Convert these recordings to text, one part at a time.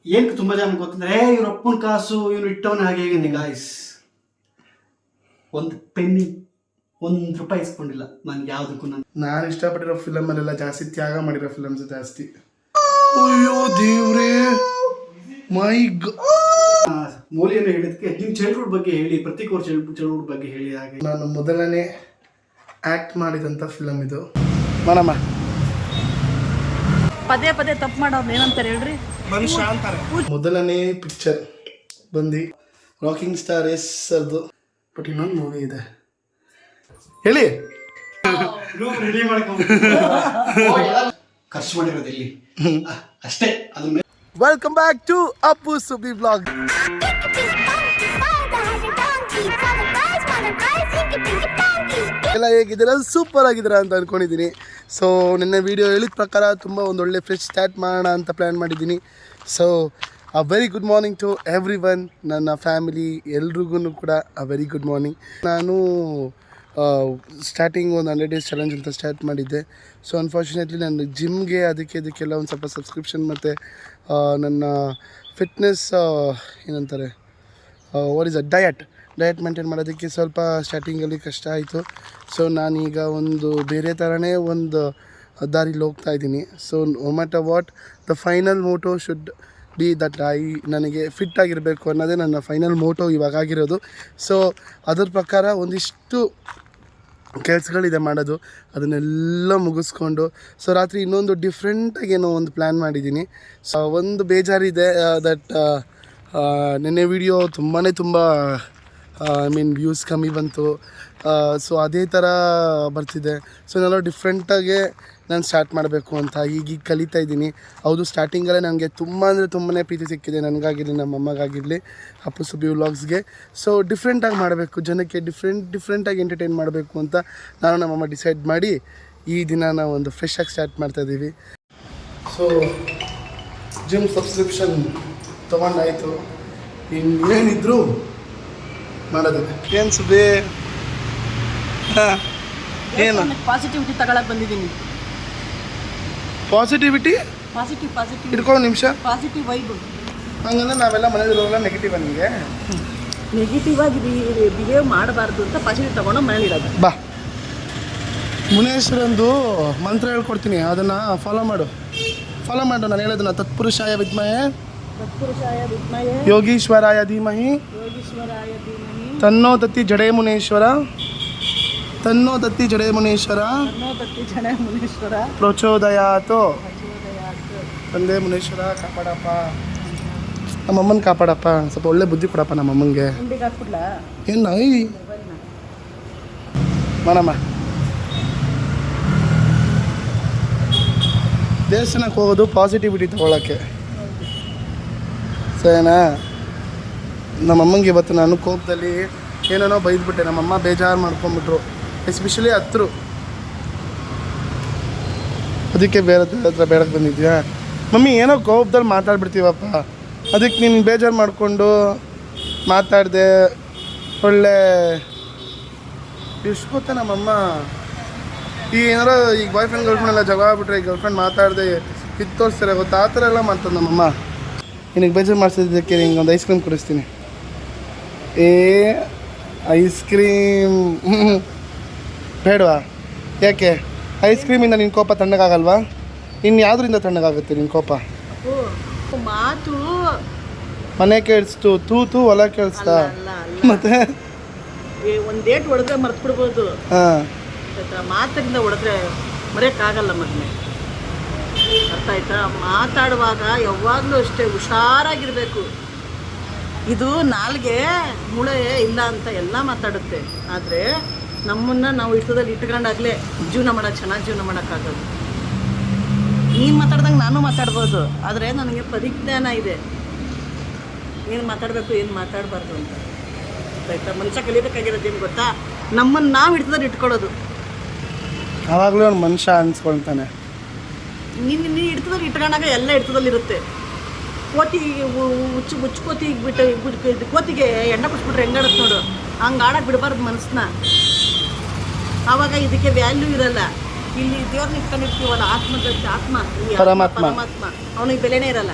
ಏನ್ ತುಂಬಾ ಜನ ಗೊತ್ತಂದ್ರೆ ಇವ್ರ ಅಪ್ಪನ ಕಾಸು ಇವನು ಇಟ್ಟವನ ಹಾಗೆ ಹೇಗಿದೆ ಗಾಯ್ಸ್. ಒಂದು ಪೆನ್ನಿ ₹1 ಇಸ್ಕೊಂಡಿಲ್ಲ ನಾನು ಯಾವುದಕ್ಕೂ. ನಾನು ಇಷ್ಟಪಟ್ಟಿರೋ ಫಿಲಮಲ್ಲೆಲ್ಲ ಜಾಸ್ತಿ ತ್ಯಾಗ ಮಾಡಿರೋ ಫಿಲಮ್ಸ್ ಜಾಸ್ತಿ. ಅಯ್ಯೋ ದೇವ್ರೇ, ಮೈ ಮೌಲ್ಯನ ಹೇಳಿದಕ್ಕೆ ನಿಮ್ಮ ಚೈಲ್ಡ್ಹುಡ್ ಬಗ್ಗೆ ಹೇಳಿ, ಪ್ರತೀಕ್ ಅವ್ರ ಚೈಲ್ಡ್ಹುಡ್ ಬಗ್ಗೆ ಹೇಳಿ. ಹಾಗೆ ನಾನು ಮೊದಲನೇ ಆಕ್ಟ್ ಮಾಡಿದಂಥ ಫಿಲಮ್ ಇದು. ಮನಮ್ಮ ಪದೇ ಪದೇ ತಪ್ಪು ಮಾಡೋದು ಏನಂತಾರೆ ಹೇಳ್ರಿ, ಮನುಷ್ಯ ಅಂತಾರೆ. ಮೊದಲನೇ ಪಿಕ್ಚರ್ ಬಂದು ರಾಕಿಂಗ್ ಸ್ಟಾರ್ ಎಸ್ ಸರ್ದು. ಬಟ್ ಇನ್ನೊಂದು ಮೂವಿ ಇದೆ ಹೇಳಿ. ರೆಡಿ ಮಾಡ್ಕೊಂಡು ಖರ್ಚು ಮಾಡಿರೋದು ಇಲ್ಲಿ ಅಷ್ಟೇ. ಅದನ್ನ welcome back to Appu Subbi vlog. ಎಲ್ಲ ಹೇಗಿದ್ದೀರಾ? ಸೂಪರ್ ಆಗಿದ್ದೀರಾ ಅಂತ ಅಂದ್ಕೊಂಡಿದ್ದೀನಿ. ಸೊ ನಿನ್ನೆ ವಿಡಿಯೋ ಹೇಳಿದ ಪ್ರಕಾರ ತುಂಬ ಒಂದೊಳ್ಳೆ ಫ್ರೆಶ್ ಸ್ಟಾರ್ಟ್ ಮಾಡೋಣ ಅಂತ ಪ್ಲ್ಯಾನ್ ಮಾಡಿದ್ದೀನಿ. So uh very good morning to everyone, ನನ್ನ ಫ್ಯಾಮಿಲಿ ಎಲ್ರಿಗೂ ಕೂಡ ಅ ವೆರಿ ಗುಡ್ ಮಾರ್ನಿಂಗ್. ನಾನು ಸ್ಟಾರ್ಟಿಂಗ್ ಒಂದು 100 days ಚಾಲೆಂಜ್ ಅಂತ ಸ್ಟಾರ್ಟ್ ಮಾಡಿದ್ದೆ. ಸೊ ಅನ್ಫಾರ್ಚುನೇಟ್ಲಿ ನಾನು ಜಿಮ್ಗೆ ಅದಕ್ಕೆಲ್ಲ ಒಂದು ಸ್ವಲ್ಪ ಸಬ್ಸ್ಕ್ರಿಪ್ಷನ್ ಮತ್ತು ನನ್ನ ಫಿಟ್ನೆಸ್ ಏನಂತಾರೆ what is a diet maintain ಮಾಡೋದಕ್ಕೆ ಸ್ವಲ್ಪ ಸ್ಟಾರ್ಟಿಂಗಲ್ಲಿ ಕಷ್ಟ ಆಯಿತು. ಸೊ ನಾನೀಗ ಒಂದು ಬೇರೆ ಥರನೇ ಒಂದು ದಾರಿಲಿ ಹೋಗ್ತಾ ಇದ್ದೀನಿ. So no matter what, the final motto should be that ನನಗೆ ಫಿಟ್ ಆಗಿರಬೇಕು ಅನ್ನೋದೇ ನನ್ನ ಫೈನಲ್ ಮೋಟೋ ಇವಾಗ ಆಗಿರೋದು. ಸೊ ಅದ್ರ ಪ್ರಕಾರ ಒಂದಿಷ್ಟು ಕೆಲಸಗಳಿದೆ ಮಾಡೋದು, ಅದನ್ನೆಲ್ಲ ಮುಗಿಸ್ಕೊಂಡು ಸೊ ರಾತ್ರಿ ಇನ್ನೊಂದು ಡಿಫ್ರೆಂಟಾಗಿ ಏನೋ ಒಂದು ಪ್ಲ್ಯಾನ್ ಮಾಡಿದ್ದೀನಿ. ಸೊ ಒಂದು ಬೇಜಾರಿದೆ ದಟ್ ನೆನ್ನೆ ವಿಡಿಯೋ ತುಂಬ ಐ ಮೀನ್ ವ್ಯೂಸ್ ಕಮ್ಮಿ ಬಂತು. ಸೊ ಅದೇ ಥರ ಬರ್ತಿದೆ. ಸೊ ನಾನೆಲ್ಲ ಡಿಫ್ರೆಂಟಾಗೆ ನಾನು ಸ್ಟಾರ್ಟ್ ಮಾಡಬೇಕು ಅಂತ ಈಗ ಕಲಿತಾ ಇದ್ದೀನಿ. ಹೌದು, ಸ್ಟಾರ್ಟಿಂಗಲ್ಲೇ ನನಗೆ ತುಂಬಾ ಪ್ರೀತಿ ಸಿಕ್ಕಿದೆ, ನನಗಾಗಿರಲಿ ನಮ್ಮ ಅಮ್ಮಗಾಗಿರಲಿ ಅಪ್ಪು ಸುಬ್ಬಿ ವ್ಲಾಗ್ಸ್ಗೆ. ಸೊ ಡಿಫ್ರೆಂಟಾಗಿ ಮಾಡಬೇಕು, ಜನಕ್ಕೆ ಡಿಫ್ರೆಂಟಾಗಿ ಎಂಟರ್ಟೈನ್ ಮಾಡಬೇಕು ಅಂತ ನಾನು ನಮ್ಮಮ್ಮ ಡಿಸೈಡ್ ಮಾಡಿ ಈ ದಿನ ಒಂದು ಫ್ರೆಶಾಗಿ ಸ್ಟಾರ್ಟ್ ಮಾಡ್ತಾಯಿದ್ದೀವಿ. ಸೊ ಜಿಮ್ ಸಬ್ಸ್ಕ್ರಿಪ್ಷನ್ ತೊಗೊಂಡಾಯಿತು, ಇನ್ನೇನಿದ್ರು ಮಾಡೋದು. ಏನು ಸುಬ್ಬಿ? ಏನು ಪಾಸಿಟಿವಿಟಿ ತಗೊಳಕ್ ಬಂದಿದ್ದೀನಿ. ಪಾಸಿಟಿವಿಟಿ ಇಟ್ಕೊ ನಿಮಿಷ. Positive vibe. ಹಂಗಂದ್ರೆ ನಾವೆಲ್ಲ ಮನೇಲಿರೋಲ್ಲ ನೆಗೆಟಿವ್ ನಿಮಗೆ. ನೆಗೆಟಿವ್ ಆಗಿ ಬಿಹೇವ್ ಮಾಡಬಾರ್ದು ಅಂತ ಪಾಸಿಟಿವ್ ತಗೊಂಡು ಮನೇಲಿ ಇರೋದು. ಬಾ, ಮುನೇಶ್ವರಂದು ಮಂತ್ರ ಹೇಳ್ಕೊಡ್ತೀನಿ, ಅದನ್ನು ಫಾಲೋ ಮಾಡು. ನಾನು ಹೇಳೋದನ್ನ ತತ್ಪುರುಷಾಯ ವಿದ್ಮಹೇ ಯೋಗೀಶ್ವರಾಯ ಧೀಮಹಿ ತನ್ನೋ ತತ್ತಿ ಜಡೇ ಮುನೇಶ್ವರ ಪ್ರಚೋದಯಾತು. ತಂದೆ ಮುನೇಶ್ವರ ಕಾಪಾಡಪ್ಪ, ನಮ್ಮಮ್ಮನ ಕಾಪಾಡಪ್ಪ, ಸ್ವಲ್ಪ ಒಳ್ಳೆ ಬುದ್ಧಿ ಕೊಡಪ್ಪ ನಮ್ಮಮ್ಮಂಗೆ. ಏನು ಮನಮ್ಮ ದೇವಸ್ಥಾನಕ್ಕೆ ಹೋಗೋದು ಪಾಸಿಟಿವಿಟಿ ತೊಗೊಳಕ್ಕೆ. ಸರಿನಾ? ನಮ್ಮಮ್ಮಂಗೆ ಇವತ್ತು ನಾನು ಕೋಪದಲ್ಲಿ ಏನೇನೋ ಬೈದ್ಬಿಟ್ಟೆ, ನಮ್ಮಮ್ಮ ಬೇಜಾರು ಮಾಡ್ಕೊಂಬಿಟ್ರು, ಎಸ್ಪೆಷಲಿ ಹತ್ರು. ಅದಕ್ಕೆ ಬೇರೆ ಹತ್ರ ಬೇಡಕ್ಕೆ ಬಂದಿದ್ಯಾ ಮಮ್ಮಿ? ಏನೋ ಕೋಪದಲ್ಲಿ ಮಾತಾಡ್ಬಿಡ್ತೀವಪ್ಪ, ಅದಕ್ಕೆ ನೀನು ಬೇಜಾರು ಮಾಡಿಕೊಂಡು ಮಾತಾಡಿದೆ. ಒಳ್ಳೆ ಎಷ್ಟು ಗೊತ್ತಾ ನಮ್ಮಮ್ಮ, ಈಗ ಏನಾರೋ ಈಗ ಬಾಯ್ ಫ್ರೆಂಡ್ ಗರ್ಲ್ಫ್ರೆಂಡ್ ಎಲ್ಲ ಜಗಳ ಆಗ್ಬಿಟ್ರೆ ಈ ಗರ್ಲ್ಫ್ರೆಂಡ್ ಮಾತಾಡಿದೆ ಇದು ತೋರಿಸ್ತಾರೆ ಗೊತ್ತಾ, ಆ ಥರ ಎಲ್ಲ ಮಾಡ್ತದೆ ನಮ್ಮಮ್ಮ. ನಿನಗೆ ಬೇಜಾರು ಮಾಡಿಸಿದ್ದಕ್ಕೆ ನಿಂಗೆ ಒಂದು ಐಸ್ ಕ್ರೀಮ್ ಕೊಡಿಸ್ತೀನಿ. ಐಸ್ ಕ್ರೀಮ್ ಬೇಡವಾ? ಯಾಕೆ? ಐಸ್ ಕ್ರೀಮಿಂದ ನಿನ್ನ ಕೋಪ ತಣ್ಣಗಾಗಲ್ವಾ? ಇನ್ಯಾವುದರಿಂದ ತಣ್ಣಗಾಗುತ್ತೆ ನಿನ್ನ ಕೋಪ? ಮಾತು ಮನೆ ಕೇಳಿಸ್ತು, ತೂತು ಹೊಲ ಕೇಳಿಸ್ತಾ? ಮತ್ತೆ ಒಂದು ಡೇಟ್ ಹೊಡೆದ್ರೆ ಮರ್ತು ಬಿಡ್ಬೋದು, ಮಾತಿಂದ ಹೊಡೆದ್ರೆ ಮರೆಯೋಕ್ಕಾಗಲ್ಲ. ಮೊದಲೇ ಅರ್ಥ ಆಯ್ತಾ? ಮಾತಾಡುವಾಗ ಯಾವಾಗಲೂ ಅಷ್ಟೇ ಹುಷಾರಾಗಿರಬೇಕು. ಇದು ನಾಲ್ಗೆ ಮೂಳೆ ಇಲ್ಲ ಅಂತ ಎಲ್ಲ ಮಾತಾಡುತ್ತೆ, ಆದರೆ ನಮ್ಮನ್ನು ನಾವು ಇಷ್ಟದಲ್ಲಿ ಇಟ್ಕೊಂಡಾಗಲೇ ಚೆನ್ನಾಗಿ ಜೀವನ ಮಾಡೋಕ್ಕಾಗೋದು. ನೀನು ಮಾತಾಡ್ದಂಗೆ ನಾನು ಮಾತಾಡ್ಬೋದು, ಆದರೆ ನನಗೆ ಪರಿಜ್ಞಾನ ಇದೆ ಏನು ಮಾತಾಡಬೇಕು ಏನು ಮಾತಾಡಬಾರ್ದು ಅಂತ. ಆಯ್ತಾ? ಮನುಷ್ಯ ಕಲಿಬೇಕಾಗಿರೋದು ಏನು ಗೊತ್ತಾ? ನಮ್ಮನ್ನು ನಾವು ಹಿಡ್ತದಲ್ಲಿ ಇಟ್ಕೊಳ್ಳೋದು. ಆವಾಗಲೂ ಒಂದು ಮನುಷ್ಯ ಅನ್ಸ್ಕೊಳ್ತಾನೆ. ನೀನು ಹಿಡ್ತದಲ್ಲಿ ಇಟ್ಕೊಂಡಾಗ ಎಲ್ಲ ಹಿಡ್ತದಲ್ಲಿರುತ್ತೆ. ಕೋತಿ ಹುಚ್ಚು ಕೋತಿ ಬಿಟ್ಟು ಕೋತಿಗೆ ಎಣ್ಣೆ ಕುಡಿಸ್ಬಿಟ್ರೆ ಹೆಂಗಾಡತ್ತೆ ನೋಡು, ಹಂಗೆ ಆಡಕ್ಕೆ ಬಿಡಬಾರ್ದು ಮನಸ್ಸನ್ನ. ಆವಾಗ ಇದಕ್ಕೆ ವ್ಯಾಲ್ಯೂ ಇರಲ್ಲ. ಇಲ್ಲಿ ದೇವ್ರನ್ನ ಇಟ್ಕೊಂಡಿರ್ತೀವಲ್ಲ, ಆತ್ಮ ಪರಮಾತ್ಮ, ಅವನಿಗೆ ಬೆಲೆನೇ ಇರಲ್ಲ.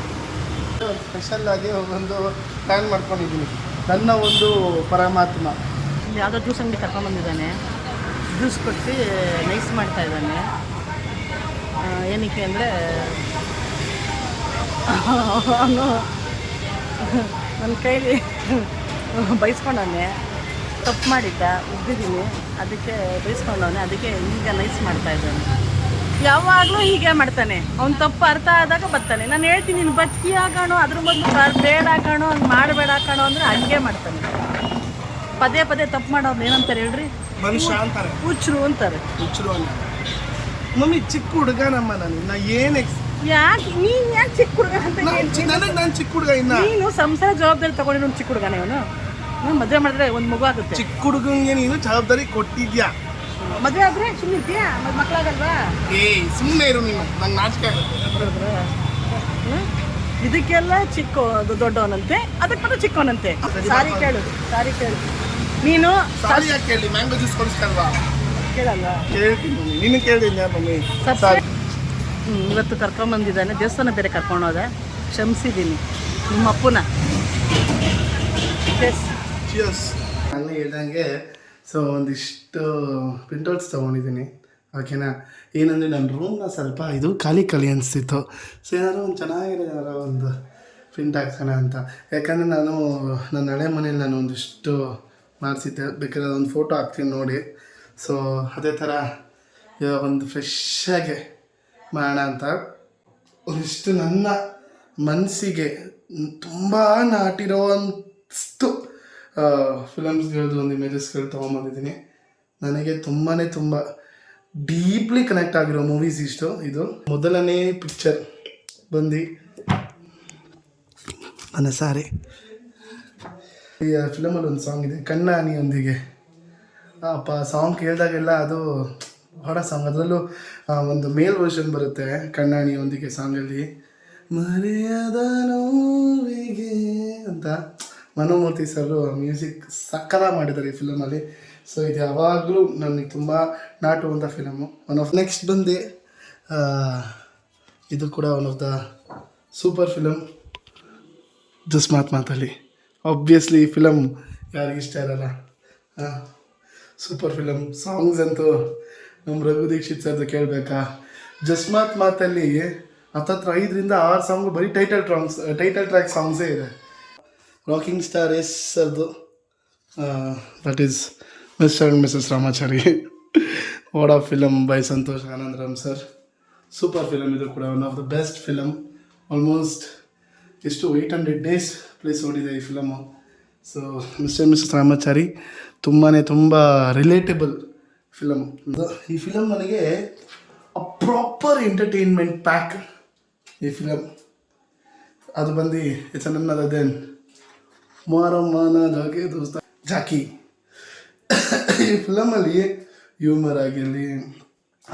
ಸ್ಪೆಷಲ್ ಆಗಿ ಒಂದು ಪ್ಲ್ಯಾನ್ ಮಾಡ್ಕೊಂಡಿದ್ದೀನಿ. ನನ್ನ ಒಂದು ಪರಮಾತ್ಮ ಇಲ್ಲಿ ಯಾವುದೋ ಜ್ಯೂಸ್ ಅಂಗಡಿ ಕರ್ಕೊಂಡ್ಬಂದಿದ್ದಾನೆ. ಜ್ಯೂಸ್ ಕೊಟ್ಟು ನೈಸ್ ಮಾಡ್ತಾ ಇದ್ದಾನೆ. ಏನಕ್ಕೆ ಅಂದರೆ ಅವನು ನನ್ನ ಕೈಲಿ ಬೈಸ್ಕೊಂಡವನೆ, ತಪ್ಪು ಮಾಡಿದ್ದ, ಉಗ್ಗಿದ್ದೀನಿ, ಅದಕ್ಕೆ ಬೈಸ್ಕೊಂಡವನೆ, ಅದಕ್ಕೆ ಈಗ ನೈಸ್ ಮಾಡ್ತಾ ಇದ್ದಾನೆ. ಯಾವಾಗಲೂ ಹೀಗೆ ಮಾಡ್ತಾನೆ. ಅವ್ನು ತಪ್ಪು ಅರ್ಥ ಆದಾಗ ಬರ್ತಾನೆ. ನಾನು ಹೇಳ್ತೀನಿ ನೀನು ಬದುಕಿ ಹಾಕೋಣ, ಅದ್ರ ಮೊದಲು ಬೇಡ ಹಾಕೋಣ, ಹಂಗೆ ಮಾಡಬೇಡ ಹಾಕೋಣ ಅಂದರೆ ಹಂಗೆ ಮಾಡ್ತಾನೆ. ಪದೇ ಪದೇ ತಪ್ಪು ಮಾಡೋದು ಏನಂತಾರೆ ಹೇಳ್ರಿ? ಮನುಷ್ಯ ಅಂತಾರೆ, ಹುಚ್ಚರು ಅಂತಾರೆ. ಹುಚ್ಚರು ಅನ್ನ. ಮಮ್ಮಿ ಚಿಕ್ಕ ಹುಡುಗ ನಮ್ಮ ನಾ ಏನು ಯಾಕೆ ನೀನು ಯಾಕೆ ಚಿಕ್ಕ ಹುಡುಗ ಅಂತ? ನನಗೆ ನಾನು ಚಿಕ್ಕ ಹುಡುಗ ಇನ್ನ. ನೀನು ಸಂಸಾರ ಜವಾಬ್ದಾರಿ ತಗೊಂಡಿರೋ ಚಿಕ್ಕ ಹುಡುಗನೇ ಇವನು. ಮದುವೆ ಮಾಡಿದ್ರೆ ಒಂದು ಮಗು ಆಗುತ್ತೆ. ಚಿಕ್ಕ ಹುಡುಗಂಗೆ ನೀನು ಜವಾಬ್ದಾರಿ ಕೊಟ್ಟಿದ್ಯಾ? ಮದುವೆ ಆದರೆ ಸುಮ್ಮನೆ ಇದೆಯಾ? ಮಕ್ಕಳಾಗಲ್ವಾ? ಸುಮ್ಮನೆ ಇರು ನೀನು, ನಂಗೆ ನಾಚಿಕೆ ಆಗುತ್ತೆ. ಇದಕ್ಕೆಲ್ಲ ಚಿಕ್ಕ ದೊಡ್ಡವನಂತೆ, ಅದಕ್ಕೆ ಮಾತ್ರ ಚಿಕ್ಕವನಂತೆ. ಸಾರಿ ಕೇಳು ನೀನು. ಸಾರಿ ಯಾಕೆ ಕೇಳಿ? ಮ್ಯಾಂಗೋ ಜ್ಯೂಸ್ ಕೊಡಿಸ್ಕಲ್ವಾ? ಕೇಳಲ್ಲ. ಕೇಳ್ತೀನಿ ನೀನು ಕೇಳಿದ್ಯಾ ಮಮ್ಮಿ? ಇವತ್ತು ಕರ್ಕೊಂಬಂದಿದ್ದಾನೆ, ದೇವಸ್ಥಾನ ಬೇರೆ ಕರ್ಕೊಂಡೋದೆ. ಕ್ಷಮಿಸಿದ್ದೀನಿ ನಿಮ್ಮ ಅಪ್ಪನ. ನಾನು ಹೇಳ್ದಂಗೆ ಸೊ ಒಂದಿಷ್ಟು ಪ್ರಿಂಟೌಟ್ಸ್ ತೊಗೊಂಡಿದ್ದೀನಿ. ಓಕೆನಾ? ಏನಂದರೆ ನನ್ನ ರೂಮ್ನ ಸ್ವಲ್ಪ ಇದು ಖಾಲಿ ಅನಿಸ್ತಿತ್ತು. ಸೊ ಏನಾದ್ರು ಒಂದು ಚೆನ್ನಾಗಿರೋ ಒಂದು ಪ್ರಿಂಟ್ ಹಾಕ್ಸೋಣ ಅಂತ. ಯಾಕಂದರೆ ನಾನು ನನ್ನ ಹಳೆ ಮನೇಲಿ ನಾನು ಒಂದಿಷ್ಟು ಮಾಡಿಸಿದ್ದೆ. ಬೇಕಾದ್ರೆ ಒಂದು ಫೋಟೋ ಹಾಕ್ತೀನಿ ನೋಡಿ. ಸೊ ಅದೇ ಥರ ಇವಾಗ ಒಂದು ಫ್ರೆಶ್ಶಾಗೆ ಮಾಡೋಣ ಅಂತ ಒಂದಿಷ್ಟು ನನ್ನ ಮನಸ್ಸಿಗೆ ತುಂಬ ನಾಟಿರೋವಂಥಷ್ಟು ಫಿಲಮ್ಸ್ಗಳದ್ದು ಒಂದು ಇಮೇಜಸ್ಗಳು ತೊಗೊಂಬಂದಿದ್ದೀನಿ. ನನಗೆ ತುಂಬ ಡೀಪ್ಲಿ ಕನೆಕ್ಟ್ ಆಗಿರೋ ಮೂವೀಸ್ ಇದು ಮೊದಲನೇ ಪಿಕ್ಚರ್ ಬಂದು ನನ್ನ ಸಾರಿ. ಈ ಫಿಲಮಲ್ಲಿ ಒಂದು ಸಾಂಗ್ ಇದೆ, ಕಣ್ಣಾನಿಯೊಂದಿಗೆ. ಅಪ್ಪ ಸಾಂಗ್ ಕೇಳಿದಾಗೆಲ್ಲ ಅದು ಹೊಡ ಸಾಂಗ್. ಅದರಲ್ಲೂ ಒಂದು ಮೇಲ್ ವರ್ಷನ್ ಬರುತ್ತೆ ಕಣ್ಣಾನಿಯೊಂದಿಗೆ ಸಾಂಗಲ್ಲಿ, ಮರೆಯದ ನೋವಿಗೆ ಅಂತ. ಮನೋಮೂರ್ತಿ ಸರ್ ಮ್ಯೂಸಿಕ್ ಸಕ್ಕದ ಮಾಡಿದ್ದಾರೆ ಈ ಫಿಲಮಲ್ಲಿ. ಸೊ ಇದು ಯಾವಾಗಲೂ ನನಗೆ ತುಂಬ ನಾಟುವಂಥ ಫಿಲಮು. ನೆಕ್ಸ್ಟ್ ಬಂದು ಇದು ಕೂಡ one of the super film, ಜಸ್ಮಾತ್ ಮಾತಲ್ಲಿ. ಆಬ್ವಿಯಸ್ಲಿ ಈ ಫಿಲಮ್ ಯಾರಿಗಿಷ್ಟ ಇರಲ್ಲ? Super film. ಸಾಂಗ್ಸ್ ಅಂತೂ ನಮ್ಮ ರಘು ದೀಕ್ಷಿತ್ ಸರ್ದು ಕೇಳಬೇಕಾ? ಜಸ್ಮಾತ್ ಮಾತಲ್ಲಿ 5ರಿಂದ 6 ಸಾಂಗು ಬರೀ ಟೈಟಲ್ ಟ್ರ್ಯಾಕ್ ಸಾಂಗ್ಸೇ ಇದೆ. ರಾಕಿಂಗ್ ಸ್ಟಾರ್ ಎಸ್ ಸರ್ದು, that is mister and Mrs Ramachari. What of film by Santosh Anandaram sir. Super film ಇದು ಕೂಡ. One of the best film. Almost 800 days place ನೋಡಿದೆ ಈ film. So mister and Mrs Ramachari ತುಂಬ ರಿಲೇಟಬಲ್ ಫಿಲಮ್. ಈ film ನನಗೆ ಪ್ರಾಪರ್ ಎಂಟರ್ಟೈನ್ಮೆಂಟ್ ಪ್ಯಾಕ್ ಈ film. ಅದು ಬಂದು ಇಟ್ಸ್ ನನ್ ಅದರ್ ದೆನ್ ಮಾರಮ್ಮನ ದೋಸ್ತ ಜಾಕಿ. ಈ ಫಿಲಮಲ್ಲಿ ಹ್ಯೂಮರ್ ಆಗಿರಲಿ,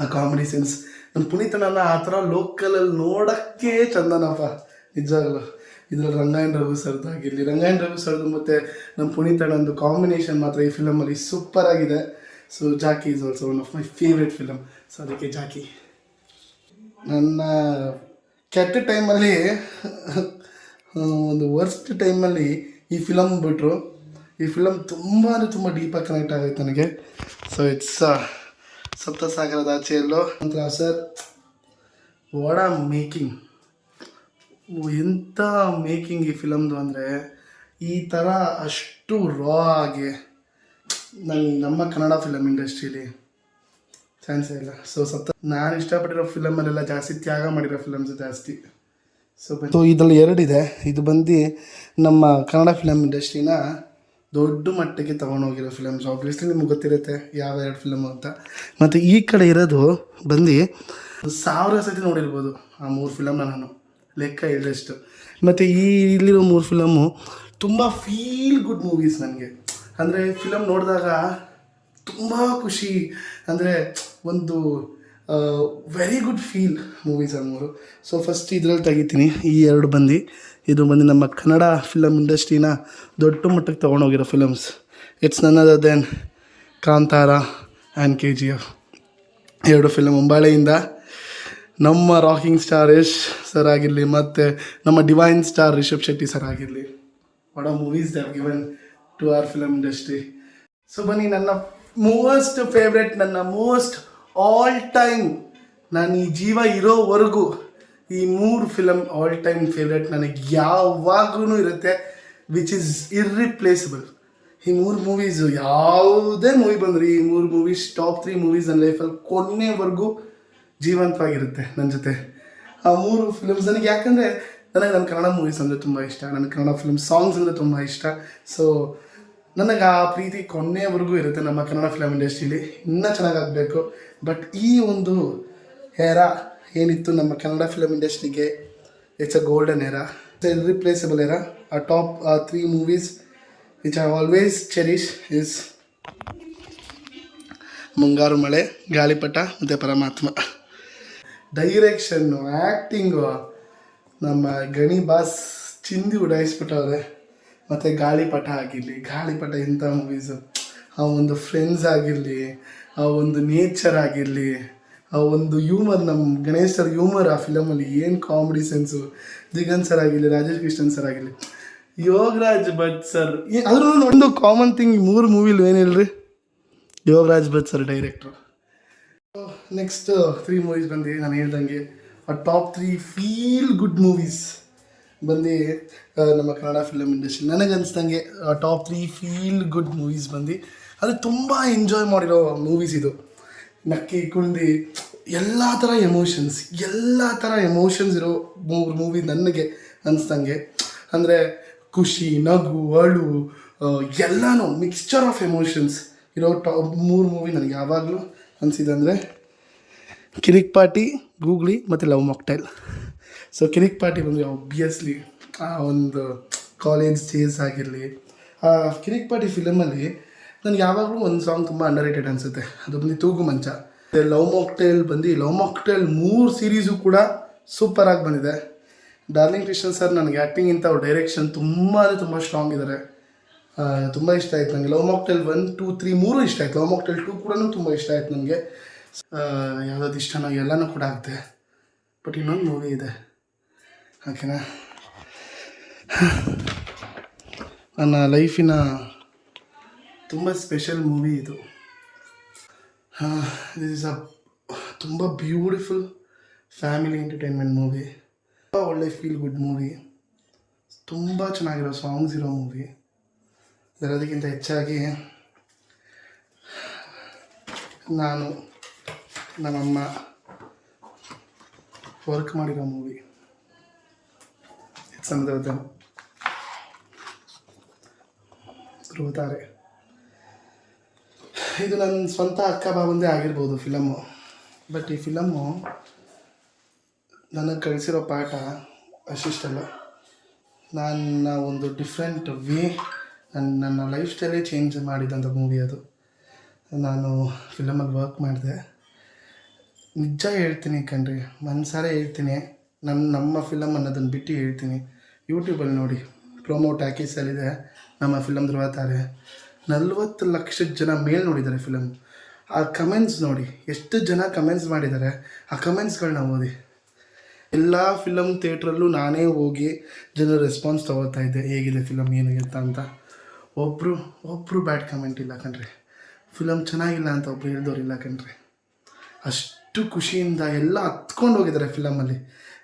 ಆ ಕಾಮಿಡಿ ಸೆನ್ಸ್, ನಮ್ಮ ಪುನೀತನನ್ನ ಆ ಥರ ಲೋಕಲಲ್ಲಿ ನೋಡೋಕ್ಕೆ ಚಂದನಪ್ಪ ನಿಜವಾಗಲು. ಇದರಲ್ಲಿ ರಂಗಾಯಣ ರಘು ಸರ್ದಾಗಿರಲಿ, ರಂಗಾಯಣ ರಘು ಸರ್ದು ಮತ್ತು ನಮ್ಮ ಪುನೀತಣ್ಣಂದು ಕಾಂಬಿನೇಷನ್ ಮಾತ್ರ ಈ ಫಿಲಮಲ್ಲಿ ಸೂಪರ್ ಆಗಿದೆ. So Jackie is also one of my favourite film. So ಅದಕ್ಕೆ ಜಾಕಿ. ನನ್ನ ಕೆಟ್ಟ ಟೈಮಲ್ಲಿ ಒಂದು ವರ್ಸ್ಟ್ ಟೈಮಲ್ಲಿ ಈ ಫಿಲಮ್ ಬಿಟ್ಟರು. ಈ ಫಿಲಮ್ ತುಂಬ ಡೀಪಾಗಿ ಕನೆಕ್ಟ್ ಆಗೈತೆ ನನಗೆ. ಸೊ ಇಟ್ಸ್ ಸಪ್ತಸಾಗರದ ಆಚೆಯಲ್ಲೋ ಅಂತ ಸರ್. ವಾಟ್ ಆ ಮೇಕಿಂಗ್, ಎಂಥ ಮೇಕಿಂಗ್ ಈ ಫಿಲಮ್ದು ಅಂದರೆ, ಈ ಥರ ಅಷ್ಟು ರಾ ಆಗಿ ನಮ್ಮ ಕನ್ನಡ ಫಿಲಮ್ ಇಂಡಸ್ಟ್ರೀಲಿ ಚಾನ್ಸೇ ಇಲ್ಲ. ಸೊ ನಾನು ಇಷ್ಟಪಟ್ಟಿರೋ ಫಿಲಮಲ್ಲೆಲ್ಲ ಜಾಸ್ತಿ ತ್ಯಾಗ ಮಾಡಿರೋ ಫಿಲಮ್ಸ್ ಜಾಸ್ತಿ. ಸೊ ಇದರಲ್ಲಿ 2 ಇದೆ. ಇದು ಬಂದು ನಮ್ಮ ಕನ್ನಡ ಫಿಲಮ್ ಇಂಡಸ್ಟ್ರಿನ ದೊಡ್ಡ ಮಟ್ಟಿಗೆ ತೊಗೊಂಡೋಗಿರೋ ಫಿಲಮ್ಸ್. ಆಬ್ವಿಯಸ್ಲಿ ನಿಮ್ಗೆ ಗೊತ್ತಿರುತ್ತೆ ಯಾವ 2 ಫಿಲಮು ಅಂತ. ಮತ್ತು ಈ ಕಡೆ ಇರೋದು ಬಂದು 1000 ಸತಿ ನೋಡಿರ್ಬೋದು ಆ 3 ಫಿಲಮ್ನ ನಾನು, ಲೆಕ್ಕ ಇಲ್ಲಷ್ಟು. ಮತ್ತು ಇಲ್ಲಿರೋ 3 ಫಿಲಮು ತುಂಬ ಫೀಲ್ ಗುಡ್ ಮೂವೀಸ್ ನನಗೆ. ಅಂದರೆ ಫಿಲಮ್ ನೋಡಿದಾಗ ತುಂಬ ಖುಷಿ, ಅಂದರೆ ಒಂದು ವೆರಿ ಗುಡ್ ಫೀಲ್ ಮೂವೀಸ್ ಆ 3. ಸೊ ಫಸ್ಟ್ ಇದರಲ್ಲಿ ತೆಗಿತೀನಿ. ಈ 2 ಬಂದು ಇದು ಬಂದು ನಮ್ಮ ಕನ್ನಡ ಫಿಲಮ್ ಇಂಡಸ್ಟ್ರಿನ ದೊಡ್ಡ ಮಟ್ಟಕ್ಕೆ ತೊಗೊಂಡೋಗಿರೋ films. It's none other than Kantara and KGF. 2 film. ಮುಂಬಾಳೆಯಿಂದ ನಮ್ಮ ರಾಕಿಂಗ್ ಸ್ಟಾರ್ ಯಶ್ ಸರ್ ಆಗಿರಲಿ ಮತ್ತು ನಮ್ಮ divine star Rishab Shetty sir ಆಗಿರಲಿ, what are movies they have given to our film industry. So ಬನ್ನಿ, ನನ್ನ ಮೋಸ್ಟ್ ಫೇವ್ರೆಟ್, ನನ್ನ ಮೋಸ್ಟ್ ಆಲ್ ಟೈಮ್, ನಾನು ಈ ಜೀವ ಇರೋವರೆಗೂ ಈ 3 ಫಿಲಮ್ ಆಲ್ ಟೈಮ್ ಫೇವ್ರೆಟ್ ನನಗೆ ಯಾವಾಗ್ಲೂ ಇರುತ್ತೆ, ವಿಚ್ ಈಸ್ ಇರ್ರಿಪ್ಲೇಸಬಲ್. ಈ 3 ಮೂವೀಸು, ಯಾವುದೇ ಮೂವಿ ಬಂದರೆ ಈ 3 ಮೂವೀಸ್ ಟಾಪ್ 3 ಮೂವೀಸ್ ನನ್ನ ಲೈಫಲ್ಲಿ ಕೊನೆವರೆಗೂ ಜೀವಂತವಾಗಿರುತ್ತೆ ನನ್ನ ಜೊತೆ. ಆ 3 ಫಿಲಮ್ಸ್ ನನಗೆ, ಯಾಕಂದರೆ ನನಗೆ ನನ್ನ ಕನ್ನಡ ಮೂವೀಸ್ ಅಂದರೆ ತುಂಬ ಇಷ್ಟ, ನನ್ನ ಕನ್ನಡ ಫಿಲ್ಮ್ ಸಾಂಗ್ಸ್ ಅಂದರೆ ತುಂಬ ಇಷ್ಟ. ಸೊ ನನಗೆ ಆ ಪ್ರೀತಿ ಕೊನೆವರೆಗೂ ಇರುತ್ತೆ ನಮ್ಮ ಕನ್ನಡ ಫಿಲಮ್ ಇಂಡಸ್ಟ್ರೀಲಿ, ಇನ್ನೂ ಚೆನ್ನಾಗಾಗಬೇಕು. ಬಟ್ ಈ ಒಂದು ಏರಾ ಏನಿತ್ತು ನಮ್ಮ ಕನ್ನಡ ಫಿಲಮ್ ಇಂಡಸ್ಟ್ರಿಗೆ, it's a golden era, it's irreplaceable era. ಆ top 3 movies which I always cherish is Mungaru Male, ಗಾಳಿಪಟ ಮತ್ತು ಪರಮಾತ್ಮ. ಡೈರೆಕ್ಷನ್ನು, ಆ್ಯಕ್ಟಿಂಗು, ನಮ್ಮ ಗಣಿ ಬಾಸ್ ಚಿಂದಿ ಉಡಾಯಿಸ್ಬಿಟ್ಟವ್ರೆ. ಮತ್ತು ಗಾಳಿಪಟ ಆಗಿರಲಿ, ಗಾಳಿಪಟ ಇಂಥ ಮೂವೀಸು, ಆ ಒಂದು ಫ್ರೆಂಡ್ಸ್ ಆಗಿರಲಿ, ಆ ಒಂದು ನೇಚರ್ ಆಗಿರಲಿ, ಆ ಒಂದು ಹ್ಯೂಮರ್, ನಮ್ಮ ಗಣೇಶ್ ಸರ್ ಹ್ಯೂಮರ್ ಆ ಫಿಲಮಲ್ಲಿ ಏನು ಕಾಮಿಡಿ ಸೆನ್ಸು, ದಿಗಂತ್ ಸರ್ ಆಗಿರಲಿ, ರಾಜೇಶ್ ಕೃಷ್ಣನ್ ಸರ್ ಆಗಿರಲಿ, ಯೋಗರಾಜ್ ಭಟ್ ಸರ್. ಅದ್ರೂ ಒಂದು ಕಾಮನ್ ಥಿಂಗ್ 3 ಮೂವಿಲಿ ಏನಿಲ್ರಿ, Yogaraj Bhat sir director. Next 3 movies ಬಂದು ನಾನು ಹೇಳ್ದಂಗೆ ಆ ಟಾಪ್ 3 ಫೀಲ್ ಗುಡ್ ಮೂವೀಸ್ ಬಂದು ನಮ್ಮ ಕನ್ನಡ ಫಿಲಮ್ ಇಂಡಸ್ಟ್ರಿ. ನನಗನ್ಸ್ದಂಗೆ ಟಾಪ್ 3 ಫೀಲ್ ಗುಡ್ ಮೂವೀಸ್ ಬಂದು ಅದು ತುಂಬ ಎಂಜಾಯ್ ಮಾಡಿರೋ ಮೂವೀಸ್ ಇದು. ನಕ್ಕಿ ಕುಂದಿ ಎಲ್ಲ ಥರ ಎಮೋಷನ್ಸ್ ಇರೋ 3 ಮೂವಿ ನನಗೆ ಅನಿಸ್ದಂಗೆ. ಅಂದರೆ ಖುಷಿ, ನಗು, ಅಳು, ಎಲ್ಲನೂ ಮಿಕ್ಸ್ಚರ್ ಆಫ್ ಎಮೋಷನ್ಸ್ ಇರೋ 3 ಮೂವಿ ನನಗೆ ಯಾವಾಗಲೂ ಅನಿಸಿದಂದರೆ ಕಿರಿಕ್ ಪಾರ್ಟಿ, ಗೂಗ್ಲಿ ಮತ್ತು ಲವ್ ಮಾಕ್ಟೈಲ್. ಸೊ ಕಿರಿಕ್ ಪಾರ್ಟಿ ಬಂದರೆ ಆಬ್ವಿಯಸ್ಲಿ ಆ ಒಂದು ಕಾಲೇಜ್ ಡೇಸ್ ಆಗಿರಲಿ, ಆ ಕಿರಿಕ್ ಪಾರ್ಟಿ ಫಿಲಮಲ್ಲಿ ನನಗೆ ಯಾವಾಗಲೂ ಒಂದು ಸಾಂಗ್ ತುಂಬ ಅಂಡರ್ ರೇಟೆಡ್ ಅನಿಸುತ್ತೆ, ಅದು ಬಂದು ತೂಗು ಮಂಚ. ಲವ್ ಮಾಕ್ಟೈಲ್ 3 ಸೀರೀಸು ಕೂಡ ಸೂಪರಾಗಿ ಬಂದಿದೆ. ಡಾರ್ಲಿಂಗ್ ಕೃಷ್ಣನ್ ಸರ್ ನನಗೆ ಆ್ಯಕ್ಟಿಂಗಿಂತ ಅವ್ರ ಡೈರೆಕ್ಷನ್ ತುಂಬ ಸ್ಟ್ರಾಂಗ್ ಇದ್ದಾರೆ, ತುಂಬ ಇಷ್ಟ ಆಯ್ತು ನನಗೆ. ಲವ್ ಮಾಕ್ಟೈಲ್ 1, 2, 3 3 ಇಷ್ಟ ಆಯ್ತು. ಲವ್ ಮಾಕ್ಟೈಲ್ 2 ಕೂಡ ತುಂಬ ಇಷ್ಟ ಆಯ್ತು ನನಗೆ. ಯಾವುದಾದ್ರು ಇಷ್ಟನೋ ಎಲ್ಲನೂ ಕೂಡ ಆಗುತ್ತೆ. ಬಟ್ ಇನ್ನೊಂದು ಮೂವಿ ಇದೆ, ಓಕೆನಾ, ನನ್ನ ಲೈಫಿನ ತುಂಬ ಸ್ಪೆಷಲ್ ಮೂವಿ ಇದು. ದಿಸ್ ಇಸ್ ಅ ತುಂಬ ಬ್ಯೂಟಿಫುಲ್ ಫ್ಯಾಮಿಲಿ ಎಂಟರ್ಟೈನ್ಮೆಂಟ್ ಮೂವಿ, ತುಂಬ ಒಳ್ಳೆ ಫೀಲ್ ಗುಡ್ ಮೂವಿ, ತುಂಬ ಚೆನ್ನಾಗಿರೋ ಸಾಂಗ್ಸ್ ಇರೋ ಮೂವಿ. ಅದಕ್ಕಿಂತ ಹೆಚ್ಚಾಗಿ ನಾನು ನಮ್ಮಮ್ಮ ವರ್ಕ್ ಮಾಡಿರೋ ಮೂವಿ ಸಂದರ್ಭ ಧ್ರುವತಾರೆ. ಇದು ನನ್ನ ಸ್ವಂತ ಅಕ್ಕ ಬಾವಂದೇ ಆಗಿರ್ಬೋದು ಫಿಲಮ್ಮು. ಬಟ್ ಈ ಫಿಲಮ್ಮು ನನಗೆ ಕಳಿಸಿರೋ ಪಾಠ ಅಷ್ಟಿಷ್ಟಲ್ಲ. ನನ್ನ ಒಂದು ಡಿಫ್ರೆಂಟ್ ವೇ, ನನ್ನ ಲೈಫ್ ಸ್ಟೈಲೇ ಚೇಂಜ್ ಮಾಡಿದಂಥ ಮೂವಿ ಅದು. ನಾನು ಫಿಲಮಲ್ಲಿ ವರ್ಕ್ ಮಾಡಿದೆ. ನಿಜ ಹೇಳ್ತೀನಿ ಕಣ್ರಿ, ಮನಸಾರೆ ಹೇಳ್ತೀನಿ. ನಮ್ಮ ಫಿಲಮ್ ಅನ್ನೋದನ್ನು ಬಿಟ್ಟು ಹೇಳ್ತೀನಿ. ಯೂಟ್ಯೂಬಲ್ಲಿ ನೋಡಿ, ಪ್ರೊಮೋ ಟ್ಯಾಕೀಸಲ್ಲಿದೆ ನಮ್ಮ ಫಿಲಮ್ ಧ್ರುವತಾರೆ. 40 ಲಕ್ಷ ಜನ ಮೇಲ್ ನೋಡಿದ್ದಾರೆ ಫಿಲಮ್. ಆ ಕಮೆಂಟ್ಸ್ ನೋಡಿ, ಎಷ್ಟು ಜನ ಕಮೆಂಟ್ಸ್ ಮಾಡಿದ್ದಾರೆ. ಆ ಕಮೆಂಟ್ಸ್ಗಳನ್ನ ಓದಿ. ಎಲ್ಲ ಫಿಲಮ್ ಥಿಯೇಟ್ರಲ್ಲೂ ನಾನೇ ಹೋಗಿ ಜನರ ರೆಸ್ಪಾನ್ಸ್ ತೊಗೋತಾ ಇದ್ದೆ, ಹೇಗಿದೆ ಫಿಲಮ್, ಏನು ಎತ್ತ ಅಂತ. ಒಬ್ಬರು ಬ್ಯಾಡ್ ಕಮೆಂಟ್ ಇಲ್ಲ ಕಣ್ರಿ. ಫಿಲಮ್ ಚೆನ್ನಾಗಿಲ್ಲ ಅಂತ ಒಬ್ರು ಹೇಳ್ದವ್ರಿಲ್ಲ ಕಣ್ರಿ. ಅಷ್ಟು ಖುಷಿಯಿಂದ ಎಲ್ಲ ಹತ್ಕೊಂಡು ಹೋಗಿದ್ದಾರೆ ಫಿಲಮಲ್ಲಿ.